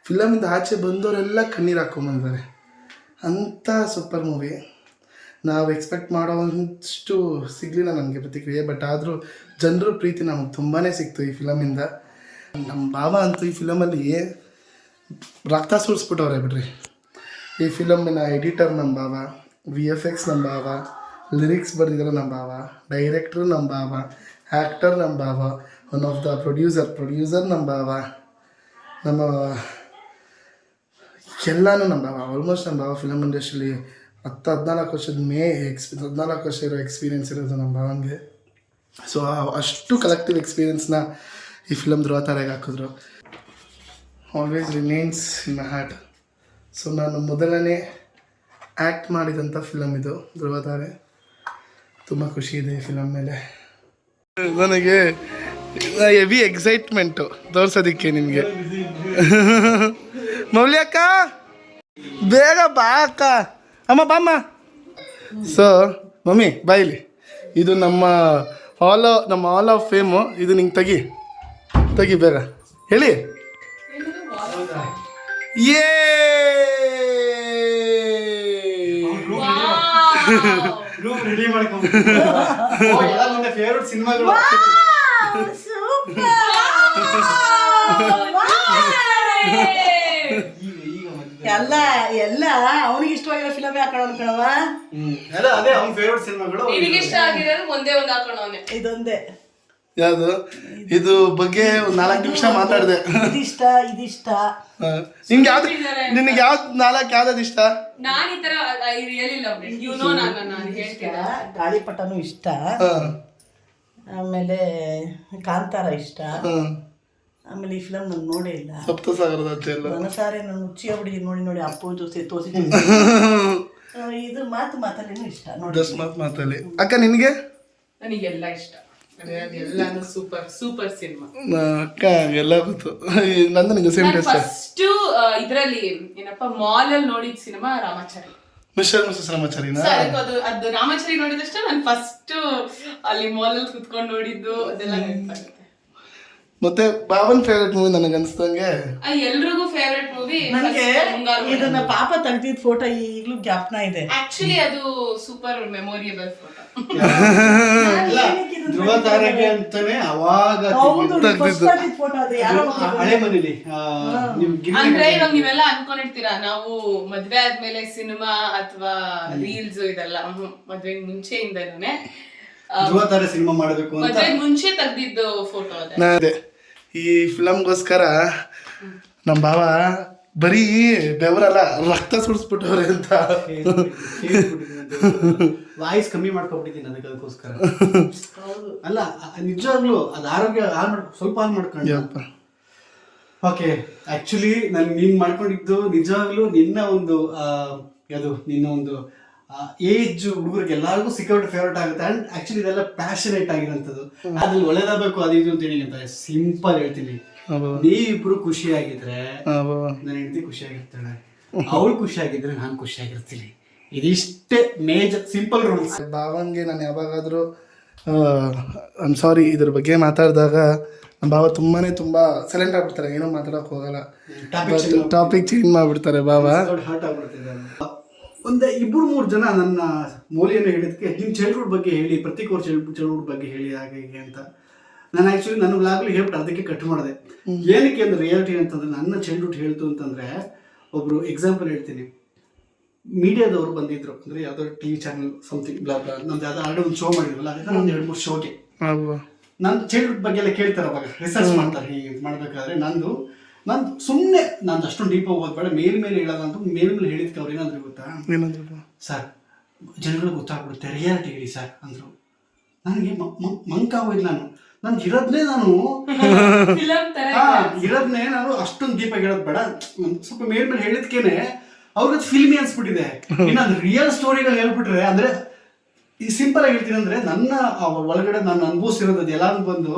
ಫಿಲಮಿಂದ ಆಚೆ ಬಂದವರೆಲ್ಲ ಕಣ್ಣೀರು ಹಾಕ್ಕೊಂಬಂದಿದ್ದಾರೆ. ಅಂಥ ಸೂಪರ್ ಮೂವಿ. ನಾವು ಎಕ್ಸ್ಪೆಕ್ಟ್ ಮಾಡೋಷ್ಟು ಸಿಗಲಿಲ್ಲ ನನಗೆ ಪ್ರತಿಕ್ರಿಯೆ. ಬಟ್ ಆದರೂ ಜನರ ಪ್ರೀತಿ ನಮಗೆ ತುಂಬಾ ಸಿಕ್ತು ಈ ಫಿಲಮಿಂದ. ನಮ್ಮ ಭಾವ ಅಂತೂ ಈ ಫಿಲಮಲ್ಲಿ ರಕ್ತ ಸುರಿಸ್ಬಿಟ್ಟವ್ರೆ ಬಿಡ್ರಿ. ಈ ಫಿಲಮಿನ ಎಡಿಟರ್ ನಮ್ಮ ಭಾವ, VFX ನಮ್ಮ ಭಾವ, ಲಿರಿಕ್ಸ್ ಬರೆದಿದ್ದಾರೆ ನಮ್ಮ ಭಾವ, ಡೈರೆಕ್ಟ್ರು ನಮ್ಮ ಭಾವ, ಆ್ಯಕ್ಟರ್ ನಮ್ಮ ಭಾವ, ಒನ್ ಆಫ್ ದ ಪ್ರೊಡ್ಯೂಸರ್ ನಮ್ಮ ಭಾವ, ನಮ್ಮ ಎಲ್ಲನೂ ನಮ್ಮ ಭಾವ. ಆಲ್ಮೋಸ್ಟ್ ನಮ್ಮ ಭಾವ ಫಿಲಮ್ ಇಂಡಸ್ಟ್ರೀಲಿ 14 ವರ್ಷದ 14 ವರ್ಷ ಇರೋ ಎಕ್ಸ್ಪೀರಿಯೆನ್ಸ್ ಇರೋದು ನಮ್ಮ ಭಾವಂಗೆ. ಸೊ ಅಷ್ಟು ಕಲೆಕ್ಟಿವ್ ಎಕ್ಸ್ಪೀರಿಯೆನ್ಸ್ನ ಈ ಫಿಲಮ್ ಧ್ರುವತಾರೆಗೆ ಹಾಕಿದ್ರು. Always remains in my heart. So ನಾನು ಮೊದಲನೇ ಆ್ಯಕ್ಟ್ ಮಾಡಿದಂಥ ಫಿಲಮ್ ಇದು ಧ್ರುವತಾರೆ. ತುಂಬ ಖುಷಿ ಇದೆ ಈ ಫಿಲಮ್ ಮೇಲೆ. ನನಗೆ ಹೆವಿ ಎಕ್ಸೈಟ್ಮೆಂಟು ತೋರ್ಸೋದಿಕ್ಕೆ ನಿಮಗೆ. ಮೌಲ್ಯಕ್ಕ ಬೇಗ ಬಾ ಅಕ್ಕ. ಅಮ್ಮ ಬಾಮ್ಮ. ಸೊ ಮಮ್ಮಿ ಬಾಯಿಲಿ, ಇದು ನಮ್ಮ ಹಾಲ್ ಆಫ್ ಫೇಮು. ಇದು ನಿಂಗೆ ತೆಗಿ ಬೇಗ ಹೇಳಿ. ಯೇ ರೂಮ್ ರೆಡಿ ಮಾಡ್ಕೊಂಡು ಫೇವ್ರೆಟ್ ಸಿನಿಮಾಗಳು. ಎಲ್ಲ ಎಲ್ಲ ಅವನಿಗೆ ಇಷ್ಟವಾಗಿರೋ ಫಿಲಮ್ ಹಾಕೋಣ ಕಣವ. ಅದೇ ಅವ್ನ ಫೇವ್ರೆಟ್ ಸಿನಿಮಾಗಳು. ಇಷ್ಟ ಆಗಿರೋದು ಒಂದೇ ಒಂದು ಹಾಕೋಣವನೆ, ಇದೊಂದೇ. ಯಾವುದು ಇದು ಬಗ್ಗೆ ಒಂದು 4 ನಿಮಿಷ ಮಾತಾಡಿದೆ. ಇದಿಷ್ಟ ನಿನ್ಗೆ ಯಾವ್ದು 4 ಯಾವ್ದು ಇಷ್ಟ? ನಾನು ಈ ತರ I really love it, you know. ನಾನು ಹೇಳ್ತೀನಿ, ಗಾಳಿಪಟನೂ ಇಷ್ಟ, ಆಮೇಲೆ ಕಾಂತಾರ ಇಷ್ಟ, ಆಮೇಲೆ ಈ ಫಿಲಮ್ ನಾನು ನೋಡೇ ಇಲ್ಲ. ಸಪ್ತಸಾಗರದ ಮನಸಾರೆ ನಾನು ಹುಚ್ಚಿಯಾಗ್ಬಿಟ್ಟಿದ್ದೀನಿ ನೋಡಿ ನೋಡಿ. ಅಪ್ಪು ಜೊತೆ ತೋರಿಸಿ ಇದು ಮಾತಲ್ಲೇನು ಇಷ್ಟ ನೋಡಿ. ಮಾತಲ್ಲಿ ಅಕ್ಕ ನಿನಗೆ? ನನಗೆಲ್ಲ ಇಷ್ಟ, ಎಲ್ಲಾನು ಸೂಪರ್ ಸಿನಿಮಾ. ಅಕ್ಕ ಎಲ್ಲ ಗೊತ್ತು. ನಂದು ನಿಂಗೆ ಸೇಮ್ ಟೇಸ್ಟ್. ಫಸ್ಟ್ ಇದ್ರಲ್ಲಿ ಏನಪ್ಪ ಮಾಲ್ ಅಲ್ಲಿ ನೋಡಿದ ಸಿನಿಮಾ ರಾಮಾಚಾರಿ, ಮಿಸ್ಟರ್ ಮಿಸಸ್ ರಾಮಾಚಾರಿನಾ? ಅದು ರಾಮಾಚಾರಿ ನೋಡಿದಷ್ಟೇ ನಾನು ಫಸ್ಟ್ ಅಲ್ಲಿ ಮಾಲ್ ಅಲ್ಲಿ ಕುತ್ಕೊಂಡು ನೋಡಿದ್ದು, ಅದೆಲ್ಲ ನೆನಪಾಗುತ್ತೆ. ಮತ್ತೆ ಬಾಬನ್ ಫೇವ್ರೆಟ್ ಮೂವಿ ನನಗೆ ಅನ್ಸ್ದಂಗೆ ಎಲ್ರಿಗೂ ಫೇವ್ರೆಟ್ ಮೂವಿ ನನಗೆ. ಇದನ್ನ ಪಾಪ ತೆಗ್ದಿದ್ ಫೋಟೋ ಈಗಲೂ ಜ್ಞಾಪನ ಇದೆ. ಆಕ್ಚುಲಿ ಅದು ಸೂಪರ್ ಮೆಮೊರಿಯಬಲ್ ಫೋಟೋ. ಧ್ರುವ ತಾರೆಗೆ ಅಂತಾನೆ ಅವಾಗ ಫೋಟೋ ಅದು ಯಾರೋ ಹಳೆ ಮನೇಲಿ ಅಂದ್ರೆ ಇವಾಗ ನೀವೆಲ್ಲ ಅನ್ಕೊಂಡಿರ್ತೀರಾ ನಾವು ಮದ್ವೆ ಆದ್ಮೇಲೆ ಸಿನಿಮಾ ಅಥವಾ ರೀಲ್ಸ್ ಇದೆಲ್ಲ. ಮದ್ವೆ ಮುಂಚೆಯಿಂದನೇ ಧ್ರುವ ತಾರೆ ಸಿನಿಮಾ ಮಾಡಬೇಕು ಅಂತ ಮದ್ವೆ ಮುಂಚೆ ತೆಗ್ದಿದ್ದು ಫೋಟೋ ಅದೇ. ಅದೇ ಈ ಫಿಲಮ್ಗೋಸ್ಕರ ನಮ್ಮ ಬಾವ ಬರೀ ಬೆವರಲ್ಲ ರಕ್ತ ಸುಡಿಸ್ಬಿಟ್ಟವ್ರೆ ಅಂತ ವಾಯ್ಸ್ ಕಮ್ಮಿ ಮಾಡ್ಕೊಬಿಟ್ಟಿದ್ದೀನಿ ಅದಕ್ಕೋಸ್ಕರ. ಅಲ್ಲ ನಿಜವಾಗ್ಲೂ ಅದು ಆರೋಗ್ಯ ಸ್ವಲ್ಪ ಹಾಳು ಮಾಡ್ಕೊಂಡು. ಓಕೆ, ಆಕ್ಚುಲಿ ನೀನ್ ಮಾಡ್ಕೊಂಡಿದ್ದು ನಿಜವಾಗ್ಲೂ ನಿನ್ನ ಒಂದು ನಿನ್ನ ಒಂದು ಏಜ್ ಹುಡುಗರಿಗೆ ಎಲ್ಲರಿಗೂ ಸಿಕ್ಕಾಪಟ್ಟೆ ಫೇವ್ರೇಟ್ ಆಗುತ್ತೆ. ಅಂಡ್ ಆಕ್ಚುಲಿ ಇದೆಲ್ಲ ಪ್ಯಾಷನೇಟ್ ಆಗಿರೋಂಥದ್ದು. ಅದ್ರಲ್ಲಿ ಒಳ್ಳೇದಾಗಬೇಕು ಅದು ಇದು ಅಂತ ಹೇಳಿ ಅಂತ ಸಿಂಪಲ್ ಹೇಳ್ತೀನಿ. ನೀವಿಬ್ರು ಖುಷಿಯಾಗಿದ್ರೆ ನನ್ನ ಹೆಂಡತಿ ಖುಷಿಯಾಗಿರ್ತಾಳೆ, ಅವಳು ಖುಷಿಯಾಗಿದ್ರೆ ನಾನು ಖುಷಿಯಾಗಿರ್ತೀನಿ. ಇದಿಷ್ಟೇ ಮೇಜರ್ ಸಿಂಪಲ್ ರೂಲ್ಸ್. ಬಾವಂಗೆ ನಾನು ಯಾವಾಗಾದರೂ ಐಮ್ ಸಾರಿ ಇದ್ರ ಬಗ್ಗೆ ಮಾತಾಡಿದಾಗ ನಮ್ಮ ಬಾವ ತುಂಬ ಸೈಲೆಂಟ್ ಆಗ್ಬಿಡ್ತಾರೆ, ಏನೋ ಮಾತಾಡೋಕೆ ಹೋಗಲ್ಲ. ಟಾಪಿಕ್ ಚೇಂಜ್ ಮಾಡಿಬಿಡ್ತಾರೆ ಬಾವ. ಹರ್ಟ್ ಆಗ್ಬಿಡ್ತಿದೆ. ಒಂದು 2-3 ಜನ ನನ್ನ ಮೌಲ್ಯನ ಹೇಳಿದಕ್ಕೆ ನಿಮ್ಮ ಚೈಲ್ಡ್ಹುಡ್ ಬಗ್ಗೆ ಹೇಳಿ, ಪ್ರತೀಕ್ ಅವ್ರ ಚೈಲ್ಡ್ಹುಡ್ ಬಗ್ಗೆ ಹೇಳಿ ಹಾಗೆ ಹೀಗೆ ಅಂತ. ನಾನು ಆ್ಯಕ್ಚುಲಿ ನನ್ನ ವ್ಲಾಗ್ಲಿ ಹೇಳ್ಬಿಟ್ಟು ಅದಕ್ಕೆ ಕಟ್ ಮಾಡಿದೆ. ಏನಕ್ಕೆ ಅಂದರೆ ರಿಯಾಲಿಟಿ ಅಂತಂದರೆ ನನ್ನ ಚೈಲ್ಡ್ಹುಡ್ ಹೇಳ್ತು ಅಂತಂದರೆ, ಒಬ್ಬರು ಎಕ್ಸಾಂಪಲ್ ಹೇಳ್ತೀನಿ. ಮೀಡಿಯಾದವರು ಬಂದಿದ್ರು ಅಂದರೆ ಯಾವುದೋ TV ಚಾನಲ್ ಸಮಥಿಂಗ್ ನಮ್ದು ಯಾವುದೋ ಆಲ್ರೆಡಿ ಒಂದು ಶೋ ಮಾಡಿದ್ವಲ್ಲ, ಅದಕ್ಕೆ ಒಂದು 2-3 ಶೋಗೆ ನನ್ನ ಚೈಲ್ಡ್ಹುಡ್ ಬಗ್ಗೆ ಎಲ್ಲ ಕೇಳ್ತಾರೆ. ಅವಾಗ ರಿಸರ್ಚ್ ಮಾಡ್ತಾರೆ. ಹೀಗೆ ಮಾಡಬೇಕಾದ್ರೆ ನಂದು ಸುಮ್ಮನೆ ನಾನು ಅಷ್ಟೊಂದು ಡೀಪ್ ಹೋಗೋದು ಬೇಡ, ಮೇಲೆ ಹೇಳೋದಂತ ಮೇಲೆ ಹೇಳಿದ್ಕೆ ಅವ್ರು ಏನಾದ್ರು ಗೊತ್ತಾ, ಸರ್ ಜನಗಳು ಗೊತ್ತಾಗ್ಬಿಡುತ್ತೆ, ರಿಯಾಲಿಟಿ ಹೇಳಿ ಸರ್ ಅಂದರು. ನನಗೆ ಮಂಕಾಗೋಯ್ತು. ನನ್ಗೆ ಇರೋದನ್ನೇ ನಾನು ಅಷ್ಟೊಂದು ಡೀಪಾಗಿ ಹೇಳೋದು ಬೇಡ, ಸ್ವಲ್ಪ ಮೇಲೆ ಹೇಳಿದ್ಕೇನೆ ಅವ್ರಿಗೆ ಫಿಲ್ಮಿ ಅನ್ಸ್ಬಿಟ್ಟಿದೆ. ಇನ್ನು ಅದು ರಿಯಲ್ ಸ್ಟೋರಿಗಳು ಹೇಳ್ಬಿಟ್ರೆ ಅಂದರೆ ಈ ಸಿಂಪಲ್ ಆಗಿ ಹೇಳ್ತೀನಿ ಅಂದರೆ ನನ್ನ ಒಳಗಡೆ ನಾನು ಅನುಭವಿಸಿರೋದು ಎಲ್ಲಾನು ಬಂದು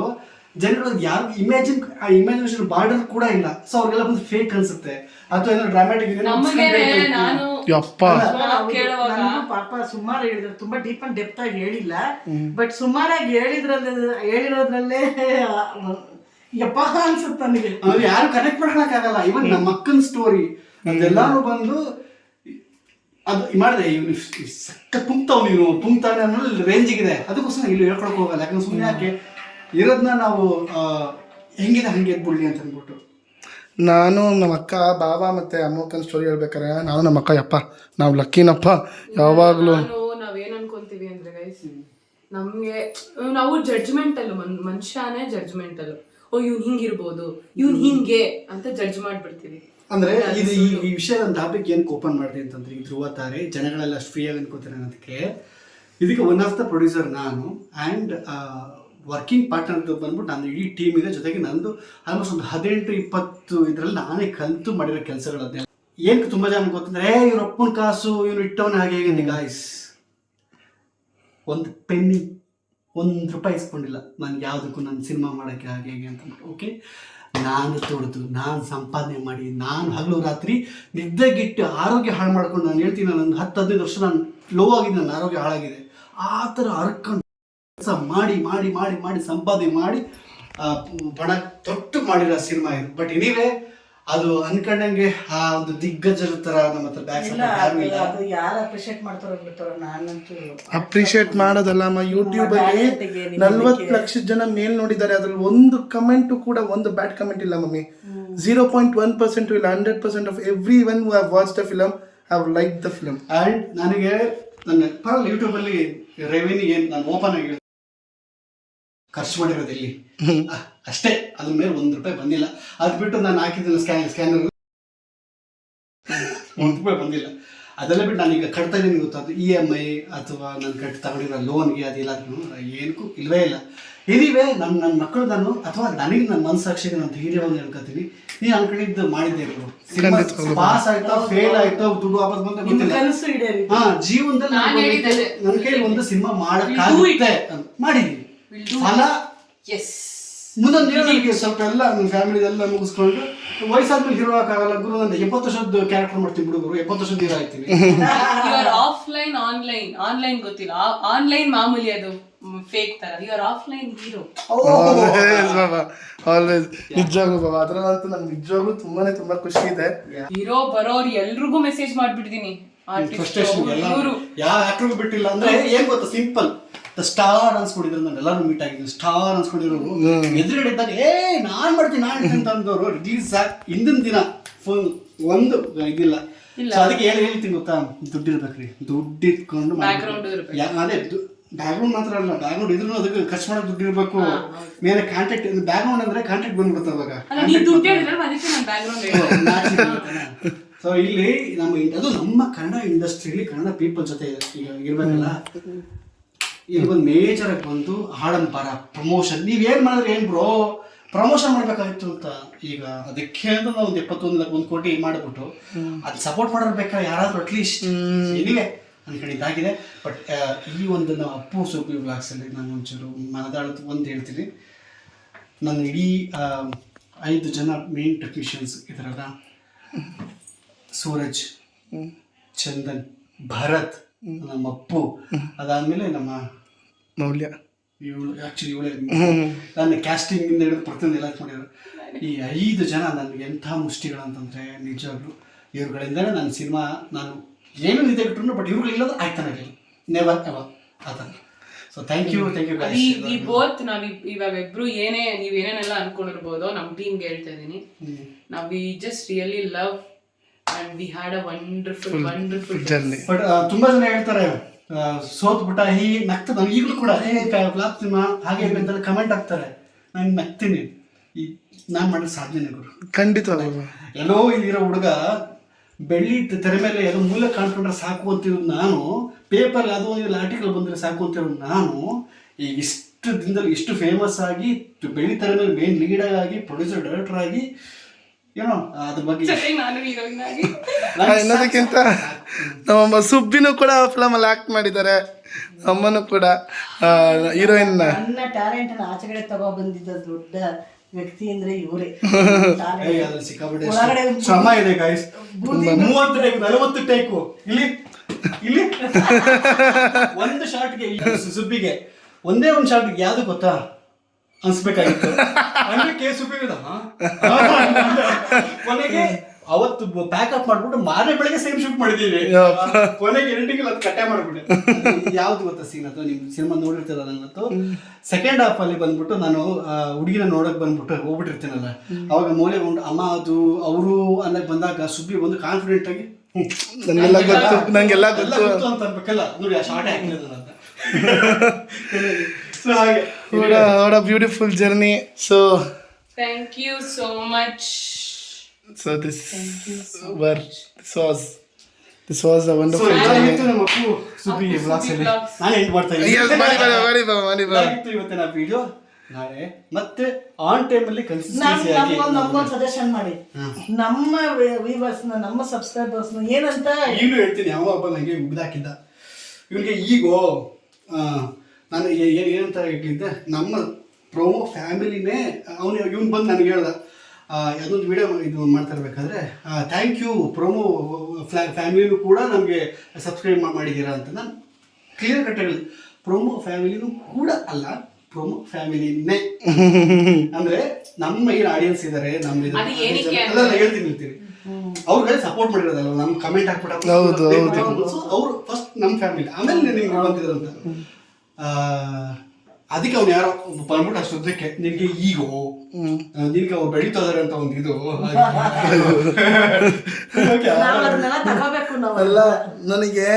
ಜನಗಳಿಗೆ ಯಾರು ಇಮ್ಯಾಜಿನೇಷನ್ ಬಾರ್ಡರ್ ಕೂಡ ಇಲ್ಲ. ಸೊ ಅವ್ರಿಗೆಲ್ಲ ಬಂದು ಫೇಕ್ ಅನ್ಸುತ್ತೆ ಅಥವಾ ಏನೋ ಡ್ರಾಮ್ಯಾಟಿಕ್. ಪಾಪ ಸುಮಾರು ಹೇಳಿದ್ರು, ತುಂಬಾ ಡೀಪ್ ಅಂಡ್ ಡೆಪ್ತ್ ಆಗಿ ಹೇಳಿಲ್ಲ, ಬಟ್ ಸುಮಾರಾಗಿ ಹೇಳಿರೋದ್ರಲ್ಲೇ ಯಪ್ಪ ಅನ್ಸುತ್ತೆ ನನಗೆ. ಯಾರು ಕನೆಕ್ಟ್ ಮಾಡ್ಕೊಳಕ್ಕಾಗಲ್ಲ. ಇವನ್ ನಮ್ಮ ಅಕ್ಕನ ಸ್ಟೋರಿ ಅದೆಲ್ಲಾನು ಬಂದು ಅದು ಮಾಡಿದೆ. ಇವನು ಸಕ್ಕ ಪುಂಕ್ತಾವ್, ನೀನು ಪುಂಕ್ತಾನೆ ಅನ್ನೋ ರೇಂಜಿಗಿದೆ. ಅದಕ್ಕೋಸ್ಕರ ಇಲ್ಲಿ ಹೇಳ್ಕೊಳಕ್ ಹೋಗಲ್ಲ. ಯಾಕಂದ್ರೆ ಸುಮ್ಮನೆ ಯಾಕೆ ಇರೋದನ್ನ ನಾವು ಹೆಂಗಿದೆ ಹಂಗೆ ಎದ್ಬಿಡ್ಲಿ ಅಂತ ಅಂದ್ಬಿಟ್ಟು. ನಾನು ನಮ್ಮ ಅಕ್ಕ ಬಾಬಾ ಮತ್ತು ಅಮ್ಮಕ್ಕನ ಸ್ಟೋರಿ ಹೇಳ್ಬೇಕಾರೆ ನಾನು ನಮ್ಮ ಅಕ್ಕ ಯಪ್ಪ ನಾವು ಲಕ್ಕಿನಪ್ಪ ಯಾವಾಗಲೂ. ನಾವೇನು ಅನ್ಕೊಂತೀವಿ ಅಂದರೆ ಗೈಸ್, ನಮಗೆ ನಾವು ಜಡ್ಜ್ಮೆಂಟಲ್ಲು ಮನುಷ್ಯನೇ ಜಡ್ಜ್ಮೆಂಟಲ್ಲು. ಓ ಇವ್ನು ಹಿಂಗಿರ್ಬೋದು, ಇವ್ನು ಹಿಂಗೆ ಅಂತ ಜಡ್ಜ್ ಮಾಡಿಬಿಡ್ತೀವಿ. ಅಂದರೆ ಇದು ಈ ವಿಷಯದ ಟಾಪಿಕ್ ಏನಕ್ಕೆ ಓಪನ್ ಮಾಡಿದೆ ಅಂತಂದ್ರೆ, ಈ ಧ್ರುವ ತಾರೆ ಜನಗಳೆಲ್ಲ ಅಷ್ಟು ಫ್ರೀಯಾಗಿ ಅನ್ಕೋತಾರೆ ಅನ್ನೋದಕ್ಕೆ. ಇದಕ್ಕೆ ಒನ್ ಆಫ್ ದ ಪ್ರೊಡ್ಯೂಸರ್ ನಾನು ಆ್ಯಂಡ್ ವರ್ಕಿಂಗ್ ಪಾರ್ಟ್ನರ್ ಬಂದ್ಬಿಟ್ಟು ನಾನು ಇಡೀ ಟೀಮ್ ಇದೆ. ಜೊತೆಗೆ ನಂದು ಆಲ್ಮೋಸ್ಟ್ ಒಂದು 18-20 ಇದರಲ್ಲಿ ನಾನೇ ಕಲಿತು ಮಾಡಿರೋ ಕೆಲಸಗಳನ್ನೆಲ್ಲ ಏನಕ್ಕೆ ತುಂಬ ಜನ ಗೊತ್ತಂದ್ರೆ ಇವ್ರ ಅಪ್ಪನ ಕಾಸು ಇವನು ಇಟ್ಟವನ ಹಾಗೆ ಹೇಗೆ ಗಾಯ್ಸ್. ಒಂದು ಪೆನ್ನಿ ₹1 ಇಸ್ಕೊಂಡಿಲ್ಲ ನನಗೆ ಯಾವುದಕ್ಕೂ ನನ್ನ ಸಿನಿಮಾ ಮಾಡೋಕ್ಕೆ ಹಾಗೆ ಹೇಗೆ ಅಂತಂದ್ಬಿಟ್ಟು. ಓಕೆ, ನಾನು ತೊಳೆದು ನಾನು ಸಂಪಾದನೆ ಮಾಡಿ ನಾನು ಹಗಲು ರಾತ್ರಿ ನಿದ್ದೆಗಿಟ್ಟು ಆರೋಗ್ಯ ಹಾಳು ಮಾಡ್ಕೊಂಡು, ನಾನು ಹೇಳ್ತೀನಿ ನಾನು 10-15 ವರ್ಷ ನಾನು ಲೋ ಆಗಿದೆ, ನನ್ನ ಆರೋಗ್ಯ ಹಾಳಾಗಿದೆ. ಆ ಥರ ಹರ್ಕೊಂಡು ಕೆಲಸ ಮಾಡಿ ಮಾಡಿ ಮಾಡಿ ಮಾಡಿ ಸಂಪಾದನೆ ಮಾಡಿ ಬಣ ತೊಟ್ಟು ಮಾಡಿರೋ ಸಿನಿಮಾ ಇದು. ಬಟ್ ಎನಿವೇ ಅದು ಅನ್ಕೊಂಡಂಗೆ ಆ ಒಂದು ದಿಗ್ಗಜರ ಥರ ನಮ್ಮ ಹತ್ರ ಬ್ಯಾಕ್ ಯಾರು ಇಲ್ಲ. ಅದು ಯಾರು ಅಪ್ರಿಷಿಯೇಟ್ ಮಾಡ್ತಾರೋ ಬಿಡ್ತಾರೋ, ನಾನಂತೂ ಅಪ್ರಿಷಿಯೇಟ್ ಮಾಡೋದಲ್ಲ ಅಮ್ಮ. ಯೂಟ್ಯೂಬಲ್ಲಿ 40 ಲಕ್ಷ ಜನ ಮೇಲ್ ನೋಡಿದ್ದಾರೆ, ಅದ್ರಲ್ಲಿ ಒಂದು ಕಮೆಂಟು ಕೂಡ ಒಂದು ಬ್ಯಾಡ್ ಕಮೆಂಟ್ ಇಲ್ಲ ಮಮ್ಮಿ. 0.1% ಇಲ್ಲ. 100% of every one who have watched the film have like the film. And ನನಗೆ ನನ್ನ ಪರವಾಗಿಲ್ಲ ಯೂಟ್ಯೂಬಲ್ಲಿ ರೆವೆನ್ಯೂ ಏನು ನಾನು ಓಪನ್ ಆಗಿ ಖರ್ಚು ಮಾಡಿರೋದು ಇಲ್ಲಿ ಅಷ್ಟೇ, ಅದ್ರ ಮೇಲೆ ₹1 ಬಂದಿಲ್ಲ. ಅದು ಬಿಟ್ಟು ನಾನು ಹಾಕಿದ್ದಿಲ್ಲ ಸ್ಕ್ಯಾನರ್ ₹1 ಬಂದಿಲ್ಲ. ಅದೆಲ್ಲ ಬಿಟ್ಟು ನಾನೀಗ ಕಟ್ತಾ ಇದ್ದೀನಿ ಗೊತ್ತಾಯ್ತು, EMI ಅಥವಾ ನಾನು ತಗೊಂಡಿರೋ ಲೋನ್ಗೆ ಅದೆಲ್ಲದೂ ಏನಕ್ಕೂ ಇಲ್ಲವೇ ಇಲ್ಲ. ಎನಿವೇ ನನ್ನ ಮಕ್ಕಳು ನಾನು ಅಥವಾ ನನಗೆ ನನ್ನ ಮನಸ್ಸಾಕ್ಷಿಗೆ ನಾನು ಧೈರ್ಯವನ್ನು ಹೇಳ್ಕೊತೀನಿ, ನೀನು ಅನ್ಕೊಂಡಿದ್ದು ಮಾಡಿದ್ದೆ ಪಾಸ್ ಆಯ್ತಾ ಫೇಲ್ ಆಯ್ತಾ ದುಡ್ಡು ವಾಪಸ್ ಬಂದ ಗೊತ್ತಿಲ್ಲ. ಜೀವನದಲ್ಲಿ ನನ್ನ ಕೈಲಿ ಒಂದು ಸಿನಿಮಾ ಮಾಡಕ್ಕಾಗುತ್ತೆ ಮಾಡಿದೀನಿ. ಫಲ ಮುಂದೊಂದು ದಿನ ನನಗೆ ಸ್ವಲ್ಪ ಎಲ್ಲ ನನ್ನ ಫ್ಯಾಮಿಲಿದೆಲ್ಲ ಮುಗಿಸ್ಕೊಂಡು ವಯಸ್ಸಾದ್ಮೇಲೆ ಹೀರೋ ಆಗಲ್ಲ ಗುರು, ನಾನು 70 ವರ್ಷದ ಕ್ಯಾರೆಕ್ಟರ್ ಮಾಡ್ತೀನಿ ಬಿಡು ಗುರು, 70 ವರ್ಷದ ಹೀರೋ ಆಯ್ತೀನಿ. ಆಫ್ಲೈನ್ ಆನ್ಲೈನ್ ಗೊತ್ತಿಲ್ಲ, ಆನ್ಲೈನ್ ಮಾಮೂಲಿ ಅದು ಫೇಕ್ ತರ, you are offline hero. Always ನಿಜವಾಗ್ಲೂ ಬಾಬಾ, ಅದ್ರಲ್ಲಂತೂ ನಂಗೆ ನಿಜವಾಗ್ಲೂ ತುಂಬಾ ಖುಷಿ ಇದೆ. ಹೀರೋ ಬರೋರು ಎಲ್ರಿಗೂ ಮೆಸೇಜ್ ಮಾಡ್ಬಿಟ್ಟಿದೀನಿ. ಯಾವ ಆಕ್ಟರ್ಗೂ ಬಿಟ್ಟಿಲ್ಲ. ಅಂದ್ರೆ ಏನ್ ಗೊತ್ತಾ, ಸಿಂಪಲ್ ದ ಸ್ಟಾರ್ ಅನ್ಸ್ಕೊಂಡಿದ್ರು, ನಾನು ಎಲ್ಲರೂ ಮೀಟ್ ಆಗಿದ್ದೀನಿ. ಸ್ಟಾರ್ ಅನ್ಸ್ಕೊಂಡಿರೋರು ಎದುರುಗಡೆ ಇದ್ದಾಗ ನಾನ್ ಮಾಡ್ತೀನಿ ಅಂತ ಅಂದವರು ರಿಲೀಸ್ ಹಿಂದಿನ ದಿನ ಫುಲ್ ಒಂದು ಇದಿಲ್ಲ. ಅದಕ್ಕೆ ಹೇಳ್ತೀನಿ ಗೊತ್ತಾ, ದುಡ್ಡಿರ್ಬೇಕ್ರಿ, ದುಡ್ಡಿಟ್ಕೊಂಡು ಅದೇ ಬ್ಯಾಕ್ಗ್ರೌಂಡ್ ಮಾತ್ರ ಅಲ್ಲ, ಬ್ಯಾಕ್ಗ್ರೌಂಡ್ ಇದ್ರೂ ಅದಕ್ಕೆ ಖರ್ಚು ಮಾಡೋಕೆ ದುಡ್ಡು ಇರಬೇಕು. ಮೇಲೆ ಕಾಂಟ್ಯಾಕ್ಟ್, ಬ್ಯಾಕ್ಗ್ರೌಂಡ್ ಅಂದ್ರೆ ಕಾಂಟ್ಯಾಕ್ಟ್ ಬಂದ್ಬಿಡುತ್ತೆ ಅವಾಗ. ಸೊ ಇಲ್ಲಿ ಅದು ನಮ್ಮ ಕನ್ನಡ ಇಂಡಸ್ಟ್ರಿಯಲ್ಲಿ ಕನ್ನಡ ಪೀಪಲ್ ಜೊತೆ ಈಗ ಇರ್ಬೇಕಲ್ಲ, ಇಲ್ಲಿ ಒಂದು ಮೇಜರ್ ಆಗಿ ಬಂದು ಆಡಂಬರ ಪ್ರಮೋಷನ್ ನೀವೇನ್ ಮಾಡಿದ್ರೆ ಏನ್ ಬ್ರೋ ಪ್ರಮೋಷನ್ ಮಾಡ್ಬೇಕಾಗಿತ್ತು ಅಂತ. ಈಗ ಅದಕ್ಕೆ ಅಂತ ನಾವು ಒಂದು 71 ಕೋಟಿ ಮಾಡಿಬಿಟ್ಟು ಅದು ಸಪೋರ್ಟ್ ಮಾಡೋರು ಬೇಕಾದ್ರೆ ಯಾರಾದ್ರೂ ಅಟ್ಲೀಸ್ಟ್ ಏನಿವೆ ಅನ್ಕೊಂಡಿದ್ದಾಗಿದೆ. ಬಟ್ ಈ ಒಂದು ನಾವು ಅಪ್ಪು ಸೂಪಿ ವ್ಲಾಗ್ಸಲ್ಲಿ ನಾನು ಒಂಚೂರು ಮನದಾಳದ ಒಂದು ಹೇಳ್ತೀನಿ. ನನ್ನ ಇಡೀ 5 ಜನ ಮೇನ್ ಟೆಕ್ನಿಷಿಯನ್ಸ್ ಇದ್ರಲ್ಲ, ಸೂರಜ್, ಚಂದನ್, ಭರತ್, ನಮ್ಮ ಅಪ್ಪು, ಅದಾದ್ಮೇಲೆ ನಮ್ಮ ಮೌಲ್ಯ, ಇವಳೇ ನನ್ನ ಕ್ಯಾಸ್ಟಿಂಗ್ ಇಂದ ಹಿಡಿದು ಪ್ರತಿಯೊಂದು ಎಲ್ಲ ಮಾಡಿದ್ರು. ಈ 5 ಜನ ನನಗೆ ಎಂಥ ಮುಷ್ಟಿಗಳಂತಂದ್ರೆ ನಿಜವಾಗ್ಲು ಇವ್ರುಗಳಿಂದಲೇ ನನ್ನ ಸಿನಿಮಾ ನಾನು ಏನು ನಿದ್ದೆ ಬಿಟ್ಟರು, ಬಟ್ ಇವ್ರುಗಳಿಲ್ಲದ್ರೆ ಆಗ್ತಾನೆ ಇರಲಿಲ್ಲ, ನೆವರ್ ಎವರ್ ಆ ಥರ. ಸೊ ಥ್ಯಾಂಕ್ ಯು ಈ ಬೋತ್ ನಾವು ಇವಾಗ ಇಬ್ರು ನೀವೇನೇನೆಲ್ಲ ಅನ್ಕೊಂಡಿರ್ಬೋದು, ನಮ್ಮ ಟೀಮ್ಗೆ ಹೇಳ್ತಾ ಇದ್ದೀನಿ, ನಾವು we just really love and we had a wonderful journey. But ತುಂಬಾ ಜನ ಹೇಳ್ತಾರೆ ಸೋತ್ ಬಿಟ್ಟ ನಗ್ತದೆ. ನಾನು ಈಗಲೂ ಕೂಡ ಬ್ಲಾಗ್ ಸಿನಿಮಾ ಹಾಗೆ ಅಂತೆಲ್ಲ ಕಮೆಂಟ್ ಹಾಕ್ತಾರೆ, ನಾನು ನಗ್ತೀನಿ. ನಾನು ಮಾಡೋ ಸಾಧನೆ ಗುರು, ಖಂಡಿತ. ಎಲ್ಲೋ ಇಲ್ಲಿರೋ ಹುಡುಗ ಬೆಳ್ಳಿ ತೆರೆ ಮೇಲೆ ಎಲ್ಲೋ ಮೂಲೆ ಕಾಣ್ಕೊಂಡ್ರೆ ಸಾಕು ಅಂತಿರೋದು ನಾನು, ಪೇಪರ್ ಅದು ಒಂದು ಆರ್ಟಿಕಲ್ ಬಂದರೆ ಸಾಕು ಅಂತಿರೋದು ನಾನು, ಈಗ ಇಷ್ಟು ದಿನದಲ್ಲಿ ಇಷ್ಟು ಫೇಮಸ್ ಆಗಿ ಬೆಳ್ಳಿ ತೆರೆ ಮೇಲೆ ಮೇನ್ ಲೀಡರ್ ಆಗಿ ಪ್ರೊಡ್ಯೂಸರ್ ಡೈರೆಕ್ಟರ್ ಆಗಿ ಏನೋ ಅದ್ರ ಬಗ್ಗೆ ಅನ್ನೋದಕ್ಕಿಂತ ನಮ್ಮಮ್ಮ ಸುಬ್ಬಿನೂ ಕೂಡ ಫಿಲಮಲ್ಲಿ ಆಕ್ಟ್ ಮಾಡಿದ್ದಾರೆ, ಅಮ್ಮನೂ ಕೂಡ ಹೀರೋಯಿನ್. ನನ್ನ ಟ್ಯಾಲೆಂಟ್ ಆಚೆಗಡೆ ತಗೋ ಬಂದಿದ್ದ ದೊಡ್ಡ ವ್ಯಕ್ತಿ ಅಂದ್ರೆ ಇವರೇ. ಸಿಕ್ಕಾಪಟ್ಟೆ ಶ್ರಮ ಇದೆ ಗೈಸ್. 30 ಟೇಕ್ 40 ಟೇಕು ಇಲ್ಲಿ ಒಂದು ಶಾರ್ಟ್ಗೆ ಸುಬ್ಬಿಗೆ ಒಂದೇ ಒಂದು ಶಾರ್ಟ್ಗೆ ಯಾವ್ದು ಗೊತ್ತಾ ಅನ್ಸ್ಬೇಕಾಗಿತ್ತು. ಕೊನೆಗೆ ಅವತ್ತು ಪ್ಯಾಕಪ್ ಮಾಡ್ಬಿಟ್ಟು ಮಾರನೇ ಬೆಳಗ್ಗೆ ಸೇಮ್ ಶೂಟ್ ಮಾಡಿದೀವಿ. ಕೊನೆಗೆ ಎಂಡಿಂಗ್ ಅದು ಕಟ್ಟೆ ಮಾಡ್ಬಿಟ್ಟೆ. ಯಾವ್ದು ಗೊತ್ತಾ ಸೀನ್ ಅದು, ನಿಮ್ ಸಿನಿಮಾ ನೋಡಿರ್ತೀರ ನಂಗತ್ತು. ಸೆಕೆಂಡ್ ಹಾಫ್ ಅಲ್ಲಿ ಬಂದ್ಬಿಟ್ಟು ನಾನು ಹುಡುಗಿನ ನೋಡಕ್ ಬಂದ್ಬಿಟ್ಟು ಹೋಗ್ಬಿಟ್ಟಿರ್ತೀನಲ್ಲ, ಅವಾಗ ಮೌಲ್ಯ ಅಮ್ಮ ಅದು ಅವರು ಅನ್ನಕ್ ಬಂದಾಗ ಸುಬ್ಬಿ ಒಂದು ಕಾನ್ಫಿಡೆಂಟ್ ಆಗಿ ನಂಗೆಲ್ಲ ಗೊತ್ತು ಅಂತ ಅನ್ಬೇಕಲ್ಲ, ನೋಡಿ ಆ ಶಾರ್ಟ್ ಹಾಕಿಲ್ಲ ಅಂತ. What a beautiful journey. So thank you so much. So this was a wonderful journey. ನಮ್ಮ ಅಪ್ಪು ಸುಬ್ಬಿ ವ್ಲಾಗ್ಸ್ ಅಲ್ಲಿ ನಾನು ಎಂಡ್ ಮಾಡ್ತಾ ಇದ್ದೀನಿ. ಇವತ್ತಿನ ವಿಡಿಯೋ ನಾಳೆ ಮತ್ತೆ ಆನ್ ಟೈಮ್ ಅಲ್ಲಿ ಕನ್ಸಿಸ್ಟೆನ್ಸಿ ಆಗಿ ನಮ್ಗೊಂದು ಸಜೆಷನ್ ಮಾಡಿ, ನಮ್ಮ ವ್ಯೂವರ್ಸ್ ನಮ್ಮ ಸಬ್ಸ್ಕ್ರೈಬರ್ಸ್ ಏನಂತ ಈಗಲೂ ಹೇಳ್ತೀನಿ. ಯಾವ ಒಬ್ಬ ನನಗೆ ಉಗ್ದಾಕಿದ್ದ ಇವನಿಗೆ ಈಗೋ ನಾನು ಏನಂತ ಹೇಳಿದ್ದೆ, ನಮ್ಮ ಪ್ರೋಮೋ ಫ್ಯಾಮಿಲಿನೇ ಇವ್ನು ಬಂದು ನನಗೆ ಹೇಳ್ದ, ಅದೊಂದು ವಿಡಿಯೋ ಇದು ಮಾಡ್ತಾ ಇರಬೇಕಾದ್ರೆ ಥ್ಯಾಂಕ್ ಯು ಪ್ರೋಮೋ ಫ್ಯಾಮಿಲಿನೂ ಕೂಡ ನಮಗೆ ಸಬ್ಸ್ಕ್ರೈಬ್ ಮಾಡಿದ್ದೀರಾ ಅಂತ. ನಾನು ಕ್ಲಿಯರ್ ಕಟ್ ಹೇಳಿದೆ, ಪ್ರೋಮೋ ಫ್ಯಾಮಿಲಿನೂ ಕೂಡ ಅಲ್ಲ, ಪ್ರೋಮೋ ಫ್ಯಾಮಿಲಿನೇ. ಅಂದರೆ ನಮ್ಮ ಏನು ಆಡಿಯನ್ಸ್ ಇದ್ದಾರೆ, ನಮ್ಮ ಅದೆಲ್ಲ ಹೇಳ್ತೀನಿ ಅವ್ರಿಗೆ ಸಪೋರ್ಟ್ ಮಾಡಿರೋದಲ್ಲ, ನಮ್ಗೆ ಕಮೆಂಟ್ ಹಾಕ್ಬಿಟ್ಟು ಸೊ ಅವರು ಫಸ್ಟ್ ನಮ್ಮ ಫ್ಯಾಮಿಲಿ, ಆಮೇಲೆ ನಿಮ್ಗೆ ಬಂತಿದ್ರಂತ. ಅದಕ್ಕೆ ಅವ್ನು ಯಾರೋ ಬಂದ್ಬಿಟ್ಟು ಅಷ್ಟೊದ್ದಕ್ಕೆ ನಿನಗೆ ಈಗೋ ನಿನಗೆ ಅವ್ರು ಬೆಳೀತಾ ಇದಾರೆ ಅಂತ ಒಂದು ಇದು ಅಲ್ಲ. ನನಗೆ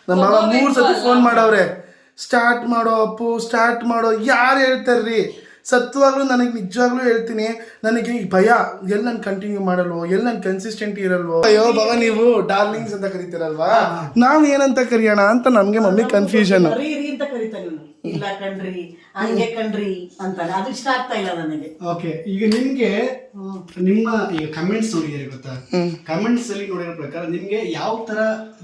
ನಮ್ಮ ಮಾವ 3 ಸತಿ ಫೋನ್ ಮಾಡವ್ರೆ, ಸ್ಟಾರ್ಟ್ ಮಾಡೋ ಅಪ್ಪು, ಸ್ಟಾರ್ಟ್ ಮಾಡೋ. ಯಾರು ಹೇಳ್ತಾರ್ರಿ? ಸತ್ವಾಗ್ಲೂ ನನಗೆ ನಿಜವಾಗ್ಲೂ ಹೇಳ್ತೀನಿ, ನನಗೆ ಈ ಭಯ, ಎಲ್ಲಿ ನಾನು ಕಂಟಿನ್ಯೂ ಮಾಡಲ್ವೋ, ಎಲ್ಲಿ ನಾನು ಕನ್ಸಿಸ್ಟೆಂಟ್ ಇರಲ್ವೋ. ಅಯ್ಯೋ ಬಾಬಾ, ನೀವು ಡಾರ್ಲಿಂಗ್ಸ್ ಅಂತ ಕರಿತೀರಲ್ವಾ, ನಾವು ಏನಂತ ಕರಿಯೋಣ ಅಂತ ನಮಗೆ ಮಮ್ಮಿ ಕನ್ಫ್ಯೂಷನ್. ಅಂತ ಕರಿತಾನೆ, ಇಲ್ಲ ಕಣ್ರಿ, ಹಂಗೆ ಕಣ್ರಿ ಅಂತಾನೆ. ಅದು ಇಷ್ಟ ಆಗ್ತಾ ಇಲ್ಲ ನನಗೆ. ಓಕೆ, ಈಗ ನಿಮ್ಗೆ ನಿಮ್ಮ ಈಗ ಕಮೆಂಟ್ಸ್ ನೋಡಿದಿರಿ ಗೊತ್ತಾ? ಕಮೆಂಟ್ಸ್ ಅಲ್ಲಿ ನೋಡಿರೋ ಪ್ರಕಾರ ನಿಮ್ಗೆ ಯಾವ ತರ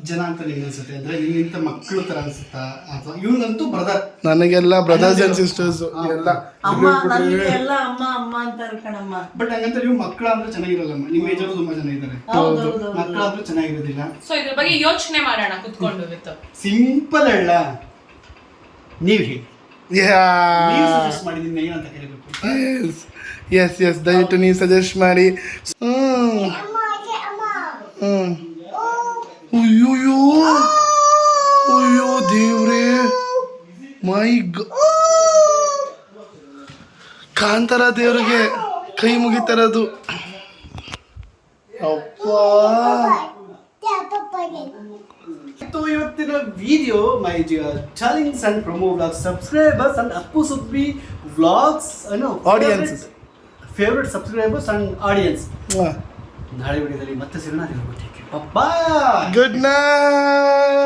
ಜನ ಅಂತ ನಿಮ್ಗೆ ಅನ್ಸುತ್ತೆ? ಅಂದ್ರೆ ನಿಮ್ಗಿಂತ ಮಕ್ಕಳು ತರ ಅನ್ಸುತ್ತಾ, ಅಥವಾ ಇವ್ನಂತೂ ಬ್ರದರ್? ನನಗೆಲ್ಲ ಬ್ರದರ್ಸ್ ಅಂಡ್ ಸಿಸ್ಟರ್ಸ್ ಎಲ್ಲ ಅಮ್ಮ, ನನಗೆ ಎಲ್ಲ ಅಮ್ಮ ಅಮ್ಮ ಅಂತಾರೆ ಕಣಮ್ಮ. ಬಟ್ ಹಂಗಂತ ನೀವು ಮಕ್ಕಳ ಅಂದ್ರೆ ಚೆನ್ನಾಗಿರಲ್ಲಮ್ಮ, ನಿಮ್ಮ ಏಜ್ ತುಂಬಾ ಜನ ಇದ್ದಾರೆ, ಮಕ್ಕಳಾದ್ರೂ ಚೆನ್ನಾಗಿರೋದಿಲ್ಲ. ಸೊ ಇದ್ರ ಬಗ್ಗೆ ಯೋಚನೆ ಮಾಡೋಣ ಕುತ್ಕೊಂಡು. ಸಿಂಪಲ್ ಹೇಳ, ನೀವು ಹೇಳಿ, ನೀವು ಸಜೆಸ್ಟ್ ಮಾಡಿದ್ದೀನಿ ಏನಂತ ಕೇಳಬೇಕು. ಎಸ್ ದಯವಿಟ್ಟು ನೀವು ಸಜೆಸ್ಟ್ ಮಾಡಿ. ಅಯ್ಯೋ ಅಯ್ಯೋ ದೇವ್ರೇ, ಮೈ ಕಾಂತಾರ ದೇವ್ರಿಗೆ ಕೈ ಮುಗಿತಾರದು. ಅಪ್ಪ, ಇವತ್ತಿನ video my challenge and promo vlogs subscribers and Appu Subbi vlogs audience, favourite subscribers and audience. ನಾಳೆ ವಿಡಿಯೋದಲ್ಲಿ ಮತ್ತೆ ಸಿಗೋಣ. Good night.